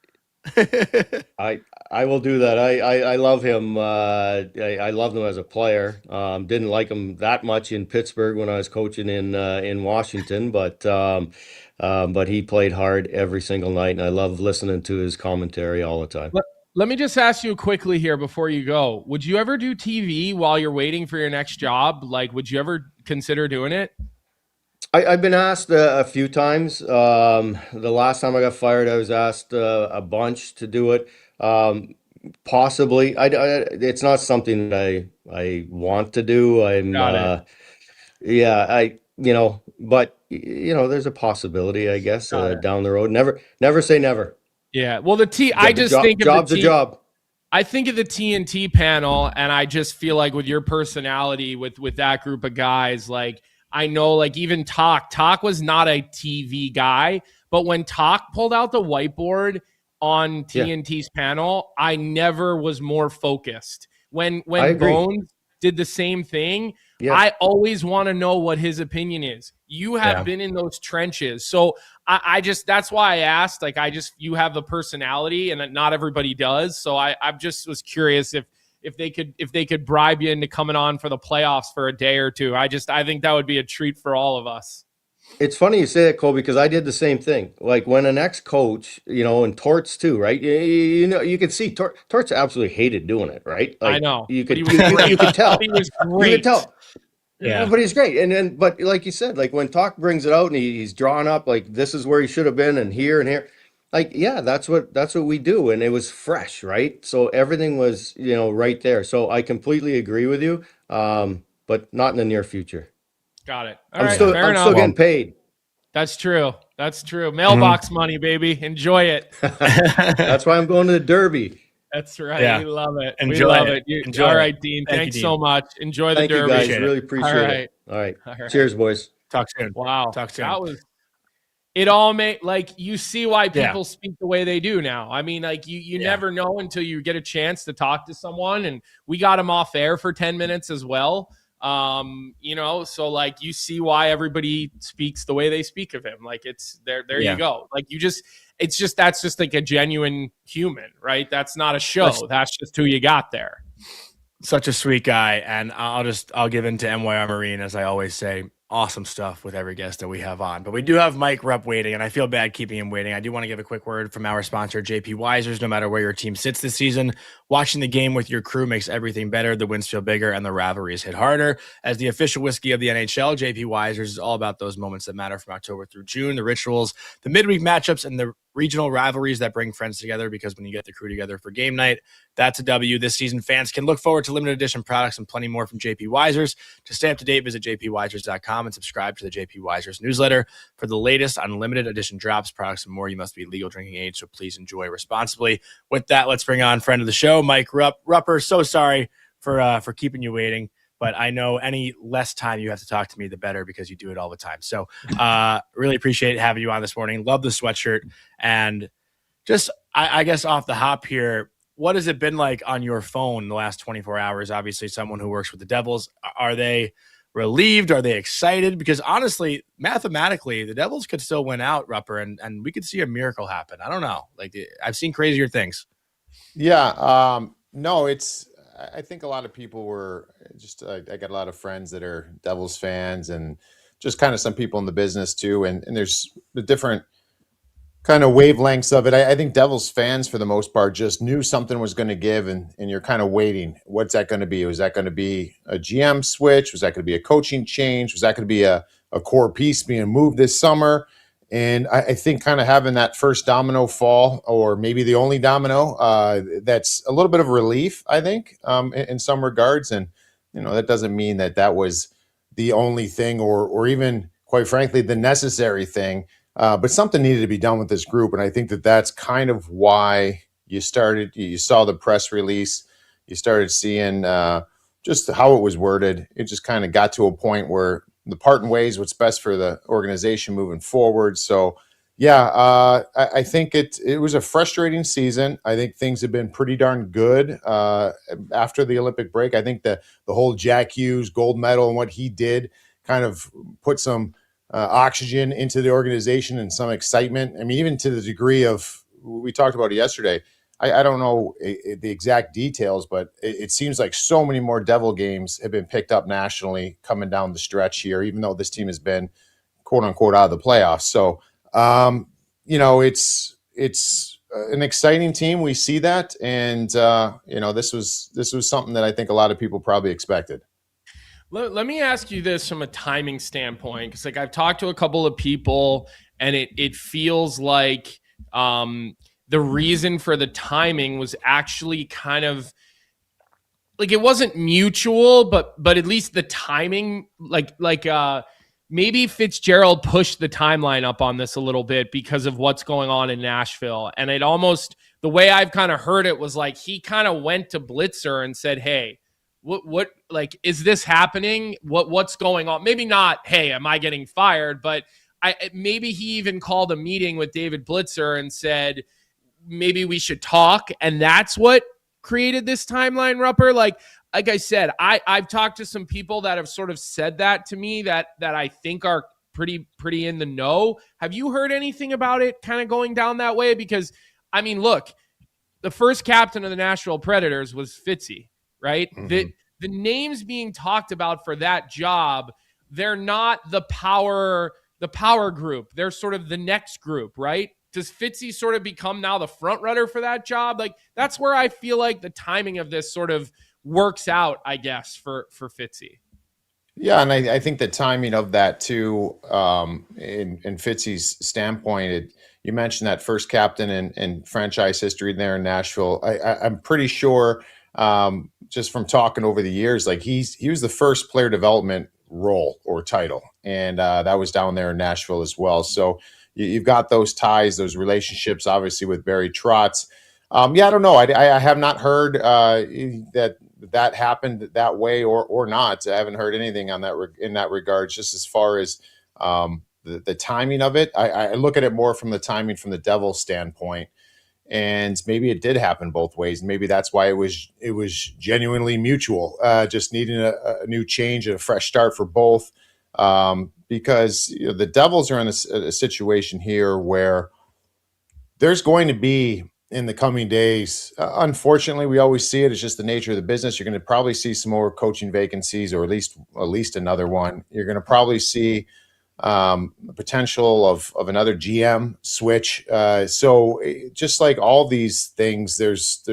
I will do that. I love him. I loved him as a player. Didn't like him that much in Pittsburgh when I was coaching in Washington, but he played hard every single night, and I love listening to his commentary all the time. let me just ask you quickly here before you go. Would you ever do TV while you're waiting for your next job? Like, would you ever consider doing it? I've been asked a few times. The last time I got fired, I was asked a bunch to do it. Possibly. It's not something that I want to do. Got it. Yeah, but there's a possibility, I guess, Got it. down the road. Never say never. Yeah. Well, I just think of the Job's a job. I think of the TNT panel, and I just feel like with your personality, with that group of guys, like I know, like even Talk was not a TV guy, but when Talk pulled out the whiteboard on Yeah, TNT's panel, I never was more focused. When I agree. Bones did the same thing, Yeah, I always want to know what his opinion is. You have Yeah. been in those trenches, so I just that's why I asked. Like you have the personality, and not everybody does. So I just was curious if they could bribe you into coming on for the playoffs for a day or two. I think that would be a treat for all of us. It's funny you say that, Colby, because I did the same thing. Like when an ex-coach, and Torts too, right? You could see Torts absolutely hated doing it, right? I Like know, you but he could was great. you could But tell, he was you could great. tell. Yeah. But he's great, and then but like you said, like when Talk brings it out and he's drawn up like this is where he should have been and here, like yeah, that's what we do, and it was fresh, right? So everything was right there. So I completely agree with you, but not in the near future. Got it. All I'm right, still fair I'm still enough. getting paid. That's true. That's true. Mailbox money, baby. Enjoy it. That's why I'm going to the Derby. That's right. Yeah. We love it. Enjoy we love it. it. Enjoy all it. right, Dean. Thank Thanks you, so Dean. much. Enjoy the Thank you Derby. guys, Appreciate it. really appreciate All right. it. All right. All right. Cheers, boys. Talk soon. Wow. Talk soon. That was it all made like you see why Yeah. people speak the way they do now. I mean, like you never know until you get a chance to talk to someone, and we got him off air for 10 minutes as well. So like you see why everybody speaks the way they speak of him. Like it's there you go. Like that's just like a genuine human, right? That's not a show. That's just who you got there. Such a sweet guy, and I'll give in to MYR Marine, as I always say. Awesome stuff with every guest that we have on. But we do have Mike Rupp waiting, and I feel bad keeping him waiting. I do want to give a quick word from our sponsor, JP Weisers. No matter where your team sits this season, watching the game with your crew makes everything better. The wins feel bigger, and the rivalries hit harder. As the official whiskey of the NHL, JP Weisers is all about those moments that matter from October through June, the rituals, the midweek matchups, and the regional rivalries that bring friends together, because when you get the crew together for game night, that's a W. This season, fans can look forward to limited edition products and plenty more from JP Weisers. To stay up to date, visit jpweisers.com and subscribe to the JP Weisers newsletter for the latest on limited edition drops, products, and more. You must be legal drinking age, so please enjoy responsibly. With that, let's bring on friend of the show, Mike Rupp. Rupper, so sorry for keeping you waiting, but I know any less time you have to talk to me, the better, because you do it all the time. So really appreciate having you on this morning. Love the sweatshirt. And just, I guess off the hop here, what has it been like on your phone the last 24 hours? Obviously, someone who works with the Devils, are they relieved? Are they excited? Because honestly, mathematically, the Devils could still win out, Rupper, and we could see a miracle happen. I don't know. Like, I've seen crazier things. Yeah. No, I think a lot of people were just, I got a lot of friends that are Devils fans and just kind of some people in the business too. And there's the different kind of wavelengths of it. I think Devils fans, for the most part, just knew something was going to give, and you're kind of waiting. What's that going to be? Was that going to be a GM switch? Was that going to be a coaching change? Was that going to be a core piece being moved this summer? And I think kind of having that first domino fall, or maybe the only domino, that's a little bit of relief, I think, in some regards. And, that doesn't mean that was the only thing, or even, quite frankly, the necessary thing. But something needed to be done with this group. And I think that's kind of why you saw the press release. You started seeing just how it was worded. It just kind of got to a point where the parting ways, what's best for the organization moving forward. So, yeah, I think it was a frustrating season. I think things have been pretty darn good after the Olympic break. I think the whole Jack Hughes gold medal and what he did kind of put some oxygen into the organization and some excitement. I mean, even to the degree of, we talked about it yesterday. I don't know the exact details, but it seems like so many more Devil games have been picked up nationally coming down the stretch here, even though this team has been quote unquote out of the playoffs. So, it's an exciting team. We see that. And, this was something that I think a lot of people probably expected. Let me ask you this from a timing standpoint, because I've talked to a couple of people, and it feels like the reason for the timing was actually kind of like it wasn't mutual, but at least the timing, maybe Fitzgerald pushed the timeline up on this a little bit because of what's going on in Nashville, and it almost, the way I've kind of heard it was like he kind of went to Blitzer and said, "Hey, what like, is this happening? What's going on?" Maybe not, "Hey, am I getting fired?" But maybe he even called a meeting with David Blitzer and said, maybe we should talk. And that's what created this timeline, Rupper. Like I said, I've talked to some people that have sort of said that to me that I think are pretty in the know. Have you heard anything about it kind of going down that way? Because, I mean, look, the first captain of the Nashville Predators was Fitzy, right? Mm-hmm. The names being talked about for that job, they're not the power the power group. They're sort of the next group, right? Does Fitzy sort of become now the front runner for that job? Like, that's where I feel like the timing of this sort of works out, I guess, for Fitzy. Yeah, and I think the timing of that too, in Fitzy's standpoint, you mentioned that first captain in franchise history there in Nashville. I'm pretty sure, just from talking over the years, like he was the first player development role or title, and that was down there in Nashville as well. So you've got those ties, those relationships, obviously with Barry Trotz. Yeah, I don't know. I have not heard that happened that way or not. I haven't heard anything on that in that regard. Just as far as the timing of it, I look at it more from the timing from the Devils' standpoint, and maybe it did happen both ways, and maybe that's why it was genuinely mutual, just needing a new change and a fresh start for both. Because the Devils are in a situation here where there's going to be, in the coming days, unfortunately, we always see it. It's just the nature of the business. You're going to probably see some more coaching vacancies, or at least another one. You're going to probably see the potential of another GM switch. So just like all these things, there's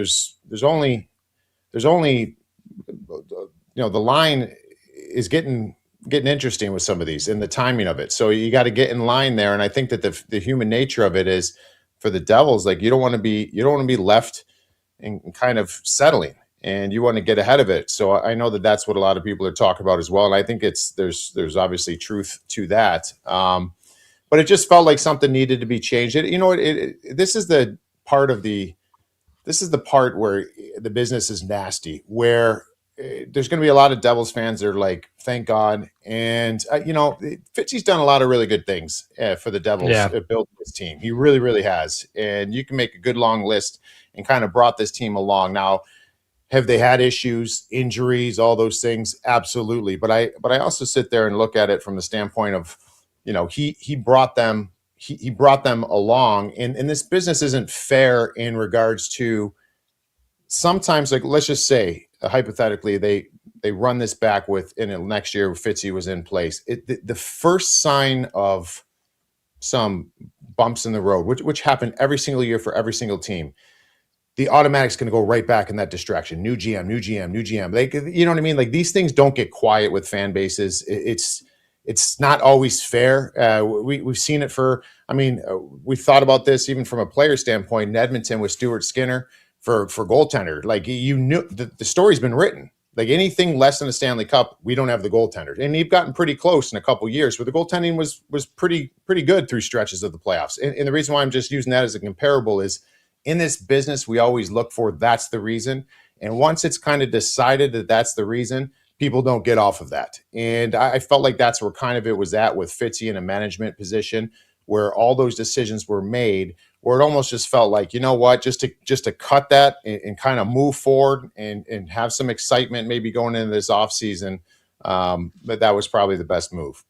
only the line is getting interesting with some of these and the timing of it. So you got to get in line there. And I think that the human nature of it is, for the Devils, like you don't want to be left and kind of settling, and you want to get ahead of it. So I know that that's what a lot of people are talking about as well. And I think there's obviously truth to that. But it just felt like something needed to be changed. This is the part where the business is nasty, where there's going to be a lot of Devils fans that are like, thank God. And, Fitzy's done a lot of really good things for the Devils, built this team. He really, really has. And you can make a good long list and kind of brought this team along. Now, have they had issues, injuries, all those things? Absolutely. But I also sit there and look at it from the standpoint of, he brought them along. And this business isn't fair in regards to, sometimes, like, let's just say, hypothetically, they run this back in next year, Fitzy was in place. The first sign of some bumps in the road, which happen every single year for every single team, the automatic's going to go right back in that distraction. New GM. Like, you know what I mean? Like, these things don't get quiet with fan bases. It's not always fair. We've seen it we thought about this even from a player standpoint in Edmonton with Stuart Skinner. For goaltender, like, you knew the story's been written. Like, anything less than a Stanley Cup, we don't have the goaltender, and you've gotten pretty close in a couple of years where the goaltending was pretty good through stretches of the playoffs. And the reason why I'm just using that as a comparable is, in this business, we always look for that's the reason, and once it's kind of decided that that's the reason, people don't get off of that. And I felt like that's where kind of it was at with Fitzy in a management position, where all those decisions were made, where it almost just felt like, you know what, just to cut that and kind of move forward and have some excitement maybe going into this offseason. But that was probably the best move.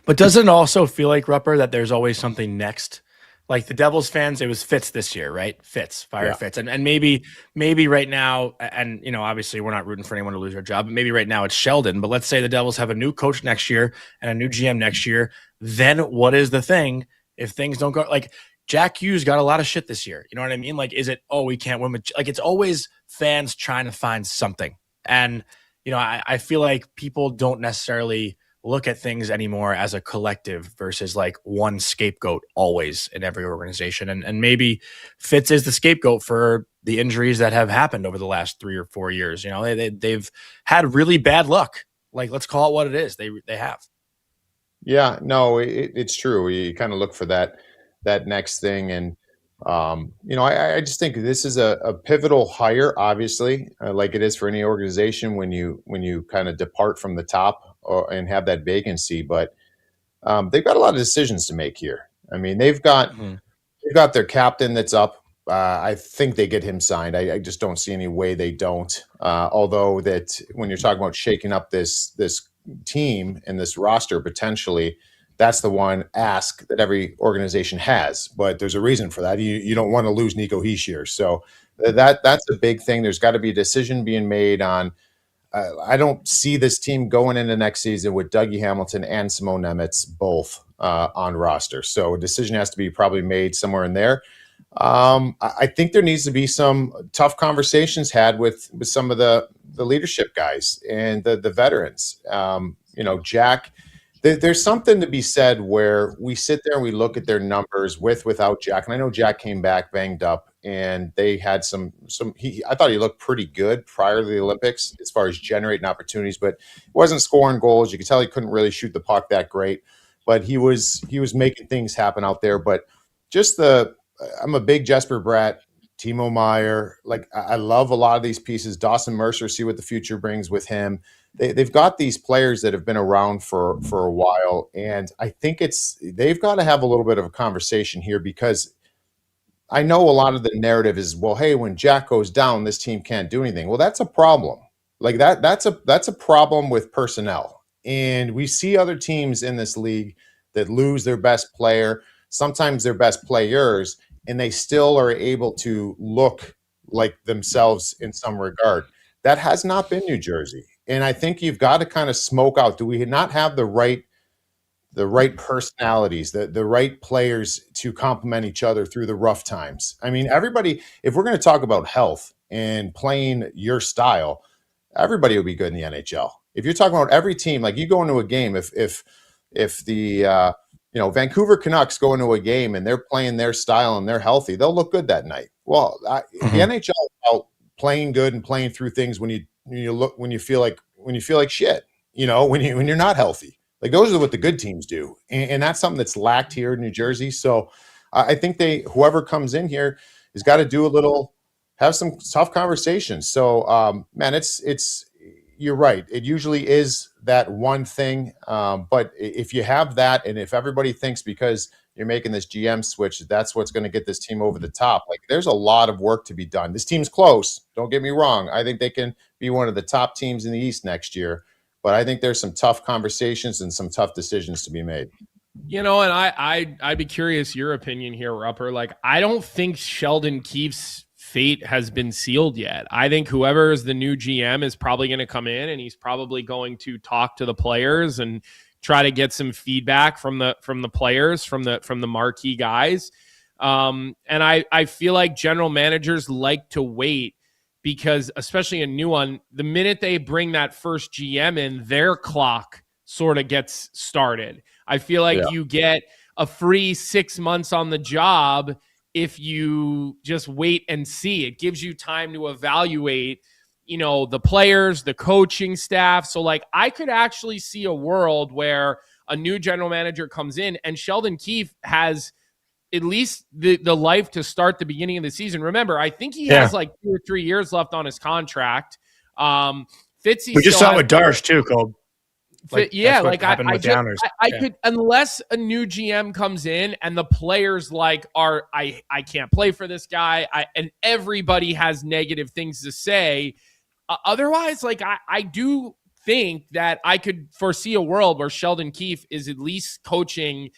But doesn't it also feel like, Rupper, that there's always something next? Like the Devils fans, it was Fitz this year, right? Fitz. And maybe right now, and obviously we're not rooting for anyone to lose their job, but maybe right now it's Sheldon. But let's say the Devils have a new coach next year and a new GM next year. Then what is the thing if things don't go? Like, Jack Hughes got a lot of shit this year. You know what I mean? Like, is it, we can't win? Like, it's always fans trying to find something. And, I feel like people don't necessarily look at things anymore as a collective versus like one scapegoat always in every organization. And maybe Fitz is the scapegoat for the injuries that have happened over the last 3 or 4 years. They've had really bad luck. Like, let's call it what it is. They have. Yeah, no, it's true. You kind of look for that next thing. And, I just think this is a pivotal hire, obviously, like it is for any organization when you kind of depart from the top and have that vacancy. But they've got a lot of decisions to make here. I mean, they've got their captain that's up. I think they get him signed. I just don't see any way they don't. Although that when you're talking about shaking up this team and this roster potentially, that's the one ask that every organization has. But there's a reason for that. You don't want to lose Nico Hischier. So that's a big thing. There's got to be a decision being made on I don't see this team going into next season with Dougie Hamilton and Simone Nemitz both on roster. So a decision has to be probably made somewhere in there. I think there needs to be some tough conversations had with some of the leadership guys and the veterans. Jack, there's something to be said where we sit there and we look at their numbers without Jack. And I know Jack came back banged up, and they had I thought he looked pretty good prior to the Olympics as far as generating opportunities, but he wasn't scoring goals. You could tell he couldn't really shoot the puck that great, but he was making things happen out there. But just I'm a big Jesper Bratt, Timo Meyer. Like, I love a lot of these pieces. Dawson Mercer, see what the future brings with him. They've got these players that have been around for a while, and I think they've got to have a little bit of a conversation here, because I know a lot of the narrative is, well, hey, when Jack goes down, this team can't do anything. Well, that's a problem. Like that's a problem with personnel. And we see other teams in this league that lose their best player, sometimes their best players, and they still are able to look like themselves in some regard. That has not been New Jersey. And I think you've got to kind of smoke out. Do we not have the right personalities, the right players to complement each other through the rough times? I mean, everybody, if we're going to talk about health and playing your style, everybody will be good in the NHL. If you're talking about every team, like you go into a game, if the Vancouver Canucks go into a game and they're playing their style and they're healthy, they'll look good that night. Well, the NHL is about playing good and playing through things when you feel like shit, when you're not healthy. Like, those are what the good teams do. And that's something that's lacked here in New Jersey. So I think whoever comes in here has got to have some tough conversations. So, man, you're right. It usually is that one thing. But if you have that, and if everybody thinks because you're making this GM switch, that's what's going to get this team over the top, like, there's a lot of work to be done. This team's close. Don't get me wrong. I think they can be one of the top teams in the East next year. But I think there's some tough conversations and some tough decisions to be made. And I'd be curious your opinion here, Rupper. Like, I don't think Sheldon Keefe's fate has been sealed yet. I think whoever is the new GM is probably going to come in, and he's probably going to talk to the players and try to get some feedback from the players, from the marquee guys. And I feel like general managers like to wait, because especially a new one, the minute they bring that first GM in, their clock sort of gets started. I feel like you get a free 6 months on the job if you just wait and see. It gives you time to evaluate, the players, the coaching staff. So, like, I could actually see a world where a new general manager comes in and Sheldon Keefe has at least the life to start the beginning of the season. Remember, I think he has like 2 or 3 years left on his contract. Fitzy, we just saw it with Darsh too, Colby. I could, unless a new GM comes in and the players I can't play for this guy, and everybody has negative things to say. Otherwise, I do think that I could foresee a world where Sheldon Keefe is at least coaching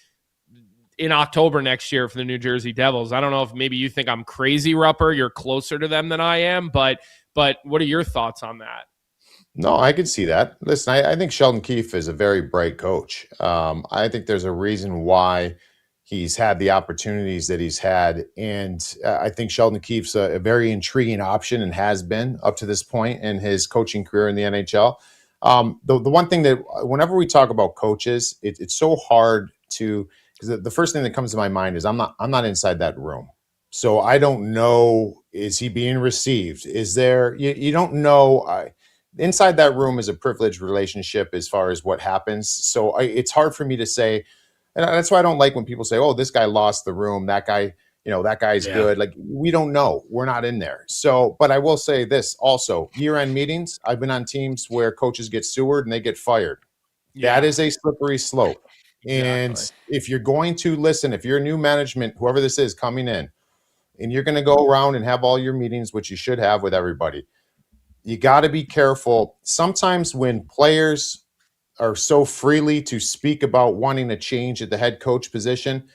in October next year for the New Jersey Devils. I don't know if maybe you think I'm crazy, Rupper. You're closer to them than I am, but what are your thoughts on that? No, I can see that. Listen, I think Sheldon Keefe is a very bright coach. I think there's a reason why he's had the opportunities that he's had. And I think Sheldon Keefe's a very intriguing option, and has been up to this point in his coaching career in the NHL. The one thing that whenever we talk about coaches, it's so hard to, because the first thing that comes to my mind is I'm not inside that room. So I don't know, is he being received? Is there, you don't know. Inside that room is a privileged relationship as far as what happens. So it's hard for me to say, and that's why I don't like when people say, oh, this guy lost the room. That guy, that guy's good. Like, we don't know. We're not in there. So, but I will say this also, year-end meetings, I've been on teams where coaches get sewered and they get fired. Yeah. That is a slippery slope. Exactly. And if you're going to listen, if you're new management, whoever this is coming in, and you're going to go around and have all your meetings, which you should have with everybody, you got to be careful. Sometimes when players are so freely to speak about wanting a change at the head coach position,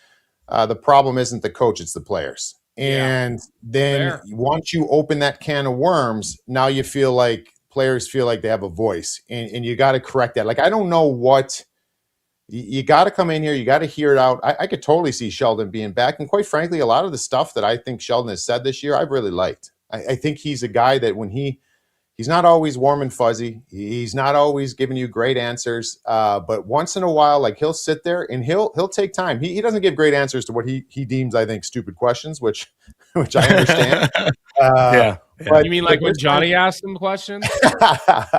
the problem isn't the coach, it's the players. And then once you open that can of worms, now you feel like players feel like they have a voice, and you got to correct that. Like, I don't know what you got to come in here. You got to hear it out. I could totally see Sheldon being back. And quite frankly, a lot of the stuff that I think Sheldon has said this year, I've really liked. I think he's a guy that when he's not always warm and fuzzy. He's not always giving you great answers. But once in a while, like, he'll sit there and he'll take time. He doesn't give great answers to what he deems, I think, stupid questions, which I understand. Yeah. You mean like when Jonny asked him questions?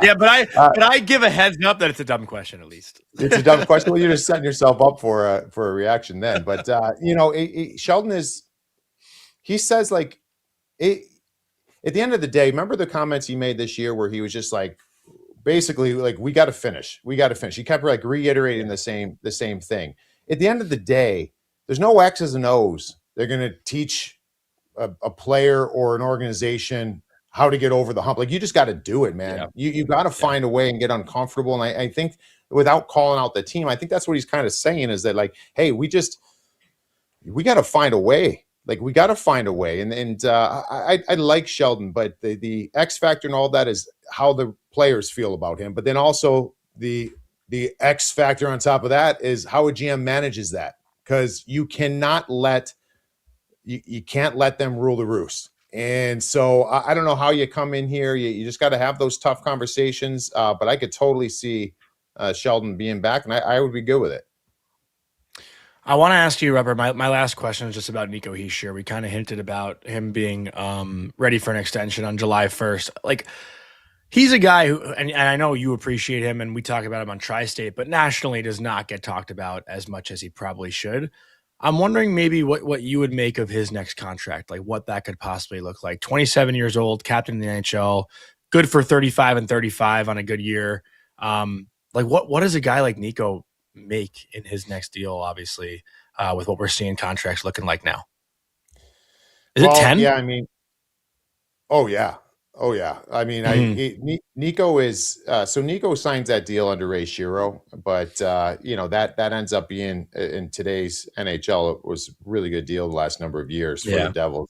Yeah, but I give a heads up that it's a dumb question at least. It's a dumb question. Well, you're just setting yourself up for a reaction then. But Sheldon he says, like, at the end of the day, remember the comments he made this year where he was just like, basically, like, we got to finish. He kept like reiterating the same thing. At the end of the day, there's no X's and O's. They're going to teach a player or an organization how to get over the hump. Like, you just got to do it, man. Yeah. You got to find a way and get uncomfortable. And I think, without calling out the team, I think that's what he's kind of saying, is that, like, hey, we got to find a way. Like, we got to find a way. And I like Sheldon, but the X factor and all that is how the players feel about him. But then also the X factor on top of that is how a GM manages that, because you cannot let you can't let them rule the roost. And so I don't know how you come in here. You just got to have those tough conversations. But I could totally see Sheldon being back, and I would be good with it. I want to ask you, Rupper, my last question is just about Nico Hischier. We kind of hinted about him being ready for an extension on July 1st. Like, he's a guy who, and I know you appreciate him, and we talk about him on Tri-State, but nationally does not get talked about as much as he probably should. I'm wondering maybe what you would make of his next contract, like what that could possibly look like. 27 years old, captain of the NHL, good for 35 and 35 on a good year. Like, what does a guy like Nico make in his next deal, obviously, with what we're seeing contracts looking like now? Is it 10? Yeah, I mean, oh yeah. I mean, Nico is so Nico signs that deal under Ray Shero, but that ends up being, in today's NHL, it was a really good deal the last number of years for the Devils.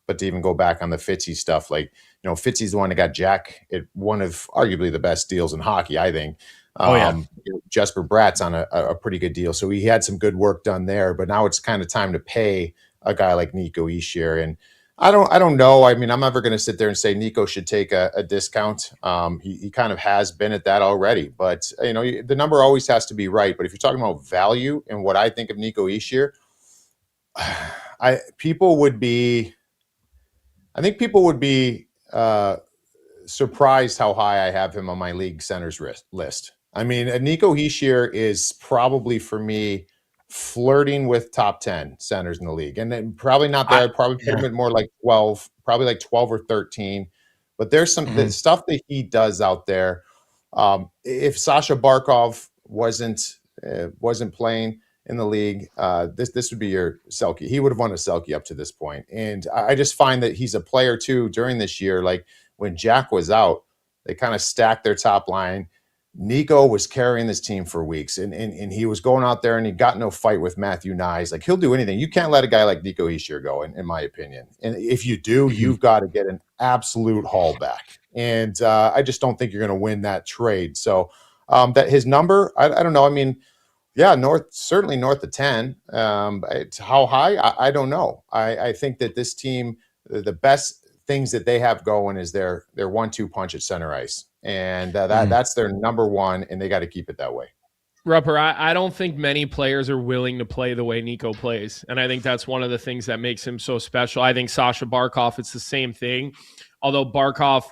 But to even go back on the Fitzy stuff, like, Fitzy's the one that got Jack at one of arguably the best deals in hockey, I think. Jesper Bratt's on a pretty good deal, so he had some good work done there. But now it's kind of time to pay a guy like Nico Hischier, and I don't know. I mean, I'm never going to sit there and say Nico should take a discount. He kind of has been at that already, but the number always has to be right. But if you're talking about value and what I think of Nico Hischier, I think people would be surprised how high I have him on my league centers list. I mean, Nico Hischier is probably, for me, flirting with top 10 centers in the league, and then probably not there. I'd probably put him at more like 12, probably like 12 or 13. But there's some the stuff that he does out there. If Sasha Barkov wasn't playing in the league, this would be your Selke. He would have won a Selke up to this point. And I just find that he's a player too during this year. Like, when Jack was out, they kind of stacked their top line. Nico was carrying this team for weeks, and he was going out there and he got no fight with Matthew Nyes. Like, he'll do anything. You can't let a guy like Nico Hischier go, in my opinion. And if you do, you've got to get an absolute haul back. And I just don't think you're going to win that trade. So that his number, I don't know. I mean, yeah, certainly north of 10. How high? I don't know. I think that this team, the best things that they have going is their 1-2 punch at center ice. And that's their number one, and they got to keep it that way. Rupper, I don't think many players are willing to play the way Nico plays. And I think that's one of the things that makes him so special. I think Sasha Barkov, it's the same thing. Although Barkov,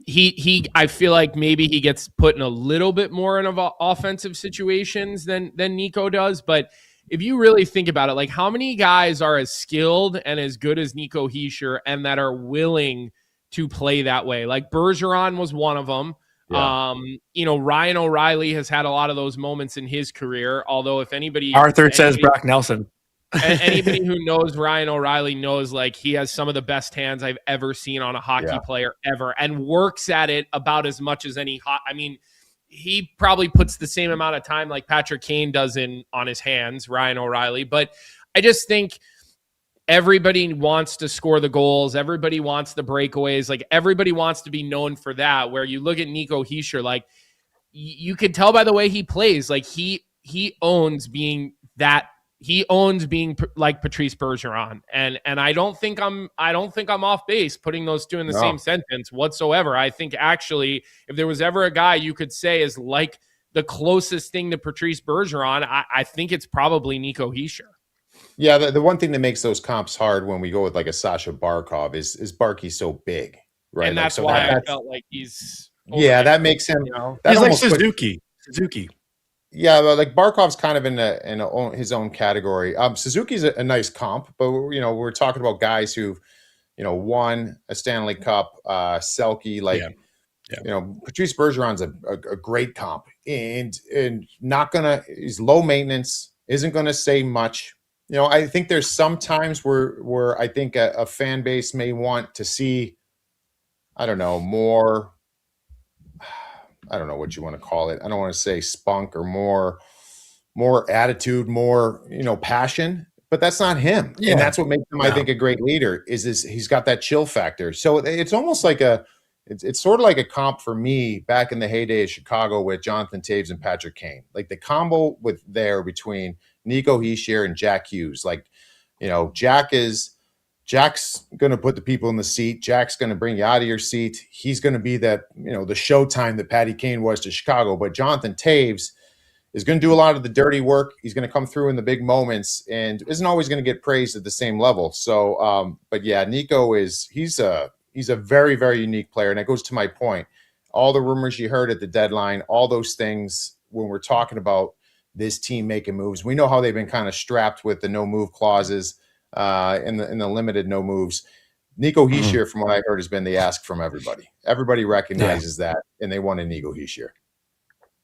I feel like maybe he gets put in a little bit more in offensive situations than Nico does. But if you really think about it, like, how many guys are as skilled and as good as Nico Hischier and that are willing to play that way? Like, Bergeron was one of them. Yeah. Ryan O'Reilly has had a lot of those moments in his career. Although, if anybody, Arthur says Brock Nelson. Anybody who knows Ryan O'Reilly knows, like, he has some of the best hands I've ever seen on a hockey player ever, and works at it about as much as any. I mean, he probably puts the same amount of time like Patrick Kane does on his hands, Ryan O'Reilly. But I just think everybody wants to score the goals. Everybody wants the breakaways. Like everybody wants to be known for that. Where you look at Nico Hischier, like you can tell by the way he plays, like he owns being that. He owns being like Patrice Bergeron, and I don't think I'm off base putting those two in the same sentence whatsoever. I think actually, if there was ever a guy you could say is like the closest thing to Patrice Bergeron, I think it's probably Nico Hischier. Yeah, the one thing that makes those comps hard when we go with like a Sasha Barkov is Barkey's so big, right? And that's why I felt like he's that makes him. He's like Suzuki. Yeah, like Barkov's kind of in his own category. Suzuki's a nice comp, but we're talking about guys who've won a Stanley Cup, Selke, like Patrice Bergeron's a great comp, and he's low maintenance, isn't gonna say much. I think there's some times where I think a fan base may want to see, I don't know, more. I don't know what you want to call it. I don't want to say spunk or more attitude, more, passion, but that's not him. Yeah. And that's what makes him, I think, a great leader is he's got that chill factor. So it's almost like it's sort of like a comp for me back in the heyday of Chicago with Jonathan Toews and Patrick Kane, like the combo between Nico Hischier and Jack Hughes. Like, Jack's going to put the people in the seat. Jack's going to bring you out of your seat. He's going to be that, the showtime that Patty Kane was to Chicago. But Jonathan Toews is going to do a lot of the dirty work. He's going to come through in the big moments and isn't always going to get praised at the same level. So, but yeah, Nico he's a very, very unique player. And that goes to my point. All the rumors you heard at the deadline, all those things when we're talking about this team making moves, we know how they've been kind of strapped with the no move clauses. In the limited no moves. Nico Hischier, from what I heard, has been the ask from everybody. Everybody recognizes that, and they want a Nico Hischier.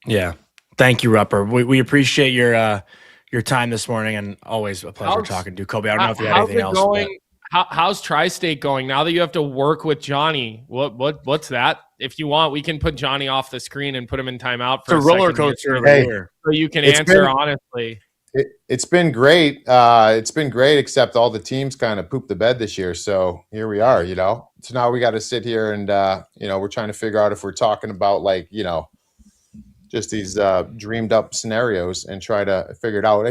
Yeah. Thank you, Rupper. We appreciate your time this morning, and always a pleasure talking to you, Colby. I don't know if you had anything else. How's Tri-State going now that you have to work with Jonny? What's that? If you want, we can put Jonny off the screen and put him in timeout for a roller coaster over here, so you can answer honestly. It's been great. It's been great, except all the teams kind of pooped the bed this year. So here we are, So now we got to sit here and, we're trying to figure out if we're talking about just these dreamed up scenarios and try to figure it out.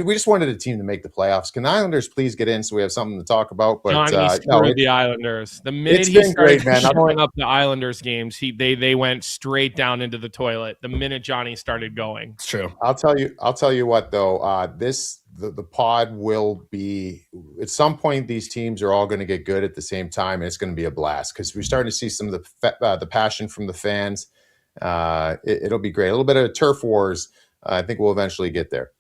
We just wanted a team to make the playoffs. Can the Islanders please get in so we have something to talk about? But the Islanders. The minute he started showing up the Islanders games, they went straight down into the toilet. The minute Jonny started going, it's true. I'll tell you what though. The pod will be at some point. These teams are all going to get good at the same time, and it's going to be a blast because we're starting to see some of the passion from the fans. It'll be great. A little bit of turf wars. I think we'll eventually get there.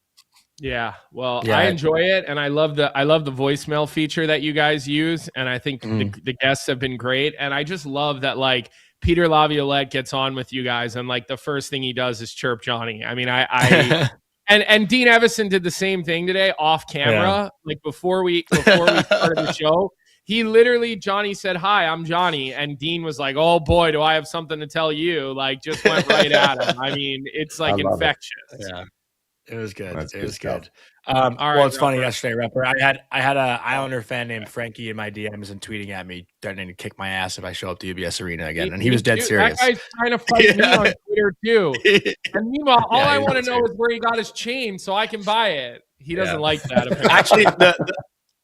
Yeah. Well, I enjoy it. And I love the voicemail feature that you guys use. And I think the guests have been great. And I just love that Peter Laviolette gets on with you guys. And the first thing he does is chirp Jonny. I mean, and Dean Evason did the same thing today off camera. Before we started the show. He literally, Jonny said, "Hi, I'm Jonny." And Dean was like, "Oh boy, do I have something to tell you." Just went right at him. I mean, it's infectious. Yeah, it was good. It was good. All right, well, it's funny yesterday, Rupper. I had an Islander fan named Frankie in my DMs and tweeting at me, threatening to kick my ass if I show up to UBS Arena again. And he was dead serious. That guy's trying to fight me on Twitter too. And meanwhile, all I want to know is where he got his chain so I can buy it. He doesn't like that. Apparently. Actually,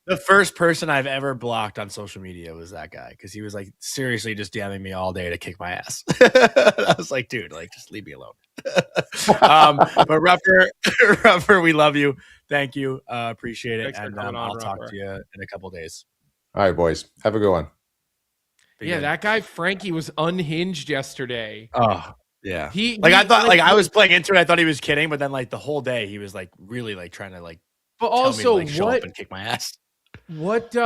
the first person I've ever blocked on social media was that guy because he was seriously just DMing me all day to kick my ass. I was like, dude, just leave me alone. But Rupper, we love you. Thank you. Appreciate it. Thanks and I'll talk to you in a couple days. All right, boys. Have a good one. That guy Frankie was unhinged yesterday. Oh, yeah. I thought I was playing into it. I thought he was kidding, but then the whole day he was really trying to but also tell me to, show up and kick my ass. What did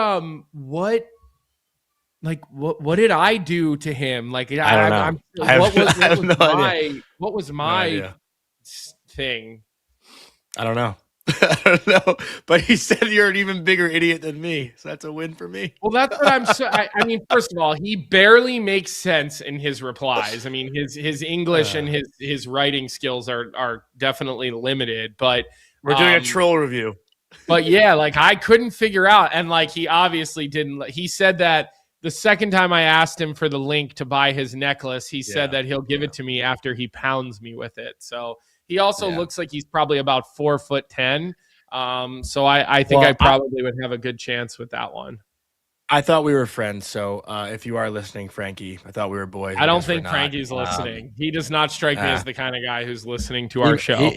I do to him? I don't know. What was my thing? I don't know. I don't know. But he said you're an even bigger idiot than me, so that's a win for me. Well, that's what I'm. I mean, first of all, he barely makes sense in his replies. I mean, his English and his writing skills are definitely limited. But we're doing a troll review. But yeah, like I couldn't figure out. And like he obviously didn't. He said that the second time I asked him for the link to buy his necklace, he said that he'll give it to me after he pounds me with it. So he also looks like he's probably about 4'10". So I think I probably would have a good chance with that one. I thought we were friends, so if you are listening, Frankie, I thought we were boys. I don't think Frankie's listening. He does not strike me as the kind of guy who's listening to our show.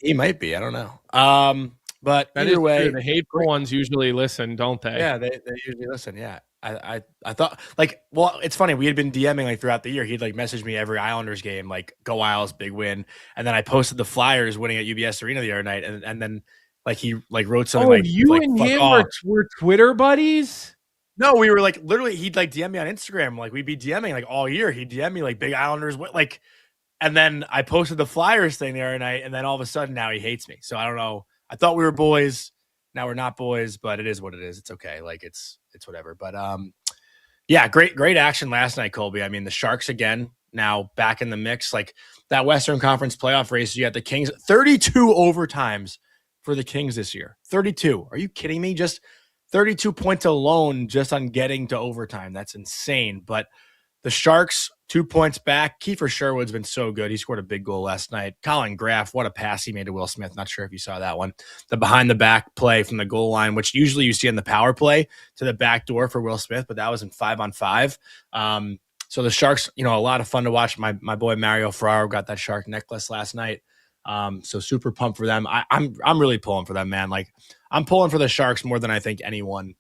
He might be. I don't know. But either way, the hateful ones usually listen, don't they? Yeah, they usually listen. Yeah, I thought like, well, it's funny. We had been DMing like throughout the year. He'd like message me every Islanders game, like "Go Isles, big win," and then I posted the Flyers winning at UBS Arena the other night, and then like he like wrote something like, "You like, and him were Twitter buddies." No, we were like literally. He'd like DM me on Instagram. Like we'd be DMing like all year. He'd DM me like big Islanders like, and then I posted the Flyers thing the other night, and then all of a sudden now he hates me. So I don't know. I thought we were boys. Now we're not boys, but it is what it is. It's okay. Like it's whatever. But yeah, great action last night, Colby. I mean, the Sharks again now back in the mix. Like that Western Conference playoff race, you got the Kings. 32 overtimes for the Kings this year. 32. Are you kidding me? Just 32 points alone just on getting to overtime. That's insane. But the Sharks, 2 points back. Kiefer Sherwood's been so good. He scored a big goal last night. Colin Graff, what a pass he made to Will Smith. Not sure if you saw that one. The behind-the-back play from the goal line, which usually you see in the power play to the back door for Will Smith, but that was in 5-on-5. So the Sharks, a lot of fun to watch. My boy Mario Ferraro got that Shark necklace last night. So super pumped for them. I'm really pulling for them, man. Like I'm pulling for the Sharks more than I think anyone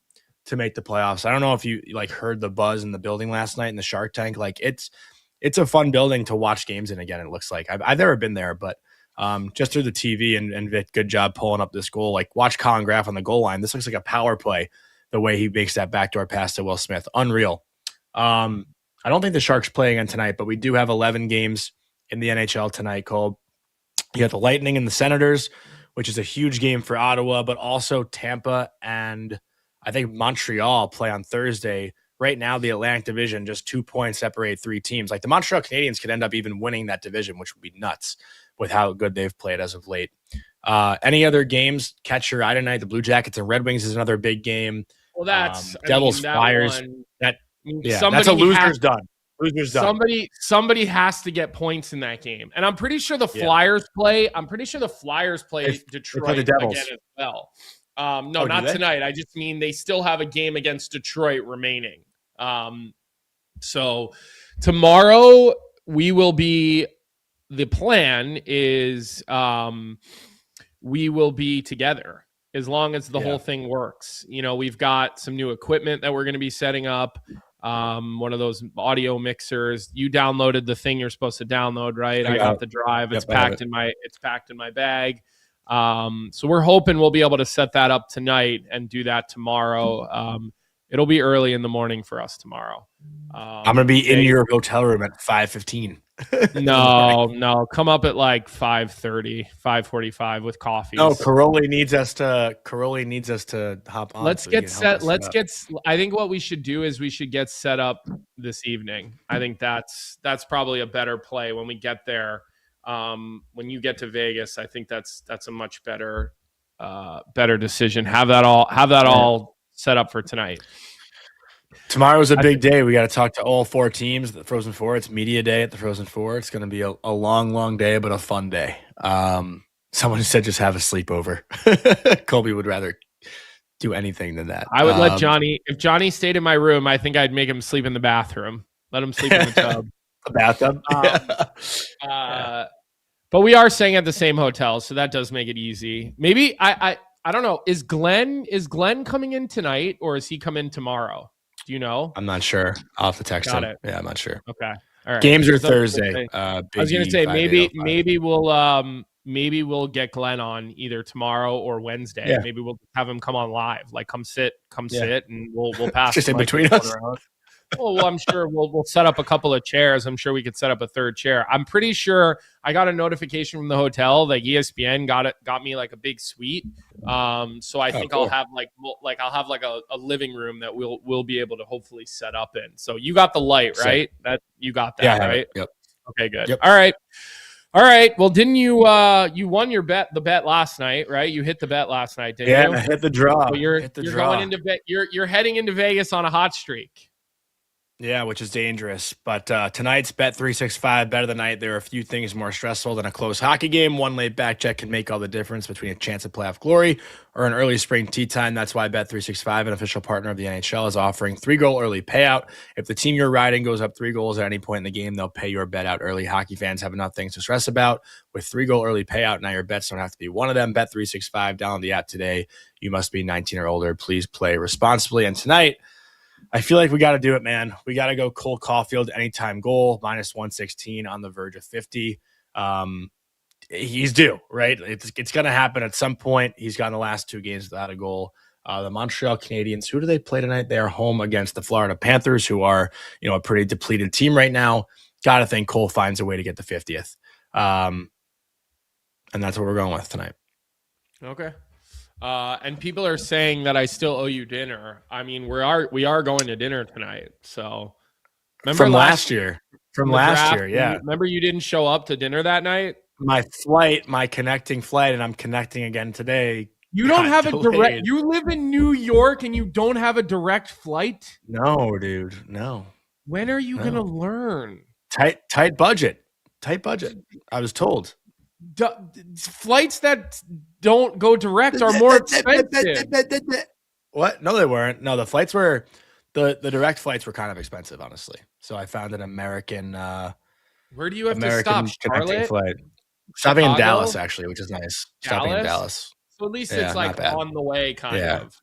to make the playoffs. I don't know if you like heard the buzz in the building last night in the Shark Tank. Like it's a fun building to watch games in again. It looks like I've never been there, but just through the TV and Vic, good job pulling up this goal. Like watch Colin Graff on the goal line. This looks like a power play. The way he makes that backdoor pass to Will Smith, unreal. I don't think the Sharks play again tonight, but we do have 11 games in the NHL tonight, Cole. You got the Lightning and the Senators, which is a huge game for Ottawa, but also Tampa and I think Montreal play on Thursday. Right now, the Atlantic Division, just 2 points separate three teams. Like the Montreal Canadiens could end up even winning that division, which would be nuts with how good they've played as of late. Any other games catch your eye tonight? The Blue Jackets and Red Wings is another big game. Well, that's Devils Flyers. That's a loser's done. Somebody has to get points in that game, and I'm pretty sure the Flyers play. I'm pretty sure the Flyers play Detroit again as well. No, not tonight. I just mean they still have a game against Detroit remaining. So tomorrow the plan is we will be together as long as the whole thing works. We've got some new equipment that we're going to be setting up. One of those audio mixers. You downloaded the thing you're supposed to download, right? I got the drive. It's packed in my bag. So we're hoping we'll be able to set that up tonight and do that tomorrow. It'll be early in the morning for us tomorrow. I'm going to be in your hotel room at 5:15. No. Come up at like 5:30, 5:45 with coffee. No, Caroli needs us to hop on. Let's get set. I think what we should do is we should get set up this evening. I think that's probably a better play when we get there. When you get to Vegas, I think that's a much better decision. Have that all set up for tonight. Tomorrow's a big day. We got to talk to all four teams. The Frozen Four. It's media day at the Frozen Four. It's going to be a long, long day, but a fun day. Someone said just have a sleepover. Colby would rather do anything than that. I would let Jonny. If Jonny stayed in my room, I think I'd make him sleep in the bathroom. Let him sleep in the tub. The bathtub. But we are staying at the same hotel, so that does make it easy. Maybe I don't know. Is Glenn coming in tonight, or is he come in tomorrow? Do you know? I'm not sure. I'll have to text him. Yeah, I'm not sure. Okay. All right. Games are Thursday. I was going to say maybe we'll get Glenn on either tomorrow or Wednesday. Yeah. Maybe we'll have him come on live. Like come sit, and we'll pass. Just in between us. Well, I'm sure we'll set up a couple of chairs. I'm sure we could set up a third chair. I'm pretty sure I got a notification from the hotel that ESPN got me like a big suite. So I think cool. I'll have a living room that we'll be able to hopefully set up in. So you got the light, right? That you got that, right? Yep. Okay, good. Yep. All right. All right. Well, didn't you you won your bet, the bet last night, right? You hit the bet last night, didn't you? I hit the draw. So you're going into you're heading into Vegas on a hot streak. Yeah, which is dangerous. But tonight's Bet365 bet of the night. There are a few things more stressful than a close hockey game. One late back check can make all the difference between a chance at playoff glory or an early spring tee time. That's why Bet365, an official partner of the NHL, is offering 3-goal early payout. If the team you're riding goes up 3 goals at any point in the game, they'll pay your bet out early. Hockey fans have enough things to stress about. With 3-goal early payout, now your bets don't have to be one of them. Bet365, download the app today. You must be 19 or older. Please play responsibly. And tonight, I feel like we got to do it, man. We got to go Cole Caulfield anytime goal, -116 on the verge of 50. He's due, right? It's going to happen at some point. He's gotten the last 2 games without a goal. The Montreal Canadiens, who do they play tonight? They are home against the Florida Panthers, who are, a pretty depleted team right now. Got to think Cole finds a way to get the 50th. And that's what we're going with tonight. Okay. And people are saying that I still owe you dinner. I mean, we are going to dinner tonight. So remember from last year, yeah. Remember you didn't show up to dinner that night? My connecting flight, and I'm connecting again today. You don't have a direct. You live in New York and you don't have a direct flight? No, dude. No. When are you gonna learn? Tight budget. I was told. Flights that don't go direct are more expensive. What? No, they weren't. No, the flights were the direct flights were kind of expensive, honestly. So I found an American. Where do you have to stop? Charlotte? Flight. Stopping in Dallas, actually, which is nice. Stopping in Dallas. So at least it's like on the way, kind of.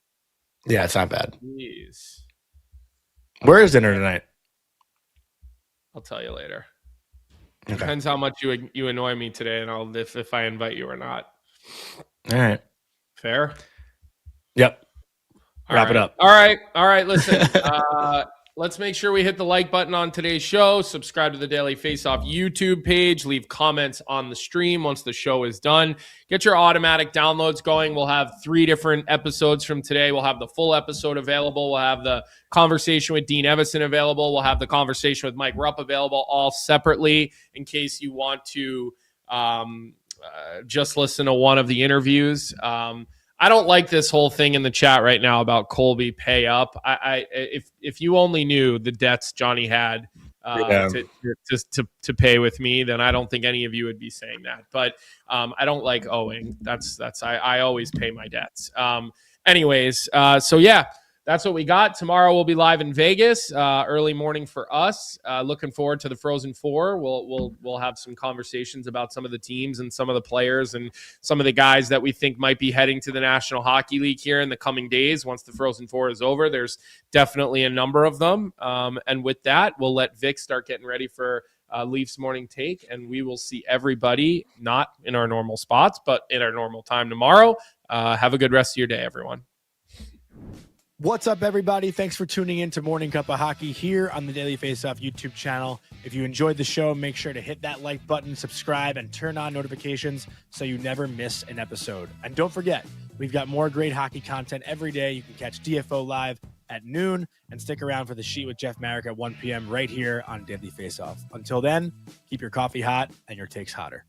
Yeah, it's not bad. Jeez. Where is dinner tonight? I'll tell you later. Okay. Depends how much you annoy me today, and I'll if I invite you or not. All right. Fair? Yep. Wrap it up. All right. Listen, let's make sure we hit the like button on today's show. Subscribe to the Daily Faceoff YouTube page. Leave comments on the stream once the show is done. Get your automatic downloads going. We'll have 3 different episodes from today. We'll have the full episode available. We'll have the conversation with Dean Evason available. We'll have the conversation with Mike Rupp available, all separately, in case you want to just listen to one of the interviews. I don't like this whole thing in the chat right now about Colby pay up. If you only knew the debts Jonny had to pay with me, then I don't think any of you would be saying that. But I don't like owing. I always pay my debts. Anyways, so yeah. That's what we got. Tomorrow we'll be live in Vegas, early morning for us. Looking forward to the Frozen Four. We'll have some conversations about some of the teams and some of the players and some of the guys that we think might be heading to the National Hockey League here in the coming days. Once the Frozen Four is over, there's definitely a number of them. And with that, we'll let Vic start getting ready for Leafs Morning Take, and we will see everybody not in our normal spots, but in our normal time tomorrow. Have a good rest of your day, everyone. What's up, everybody? Thanks for tuning in to Morning Cuppa Hockey here on the Daily Faceoff YouTube channel. If you enjoyed the show, make sure to hit that like button, subscribe, and turn on notifications so you never miss an episode. And don't forget, we've got more great hockey content every day. You can catch DFO live at noon and stick around for the Sheet with Jeff Marek at 1 p.m. right here on Daily Faceoff. Until then, keep your coffee hot and your takes hotter.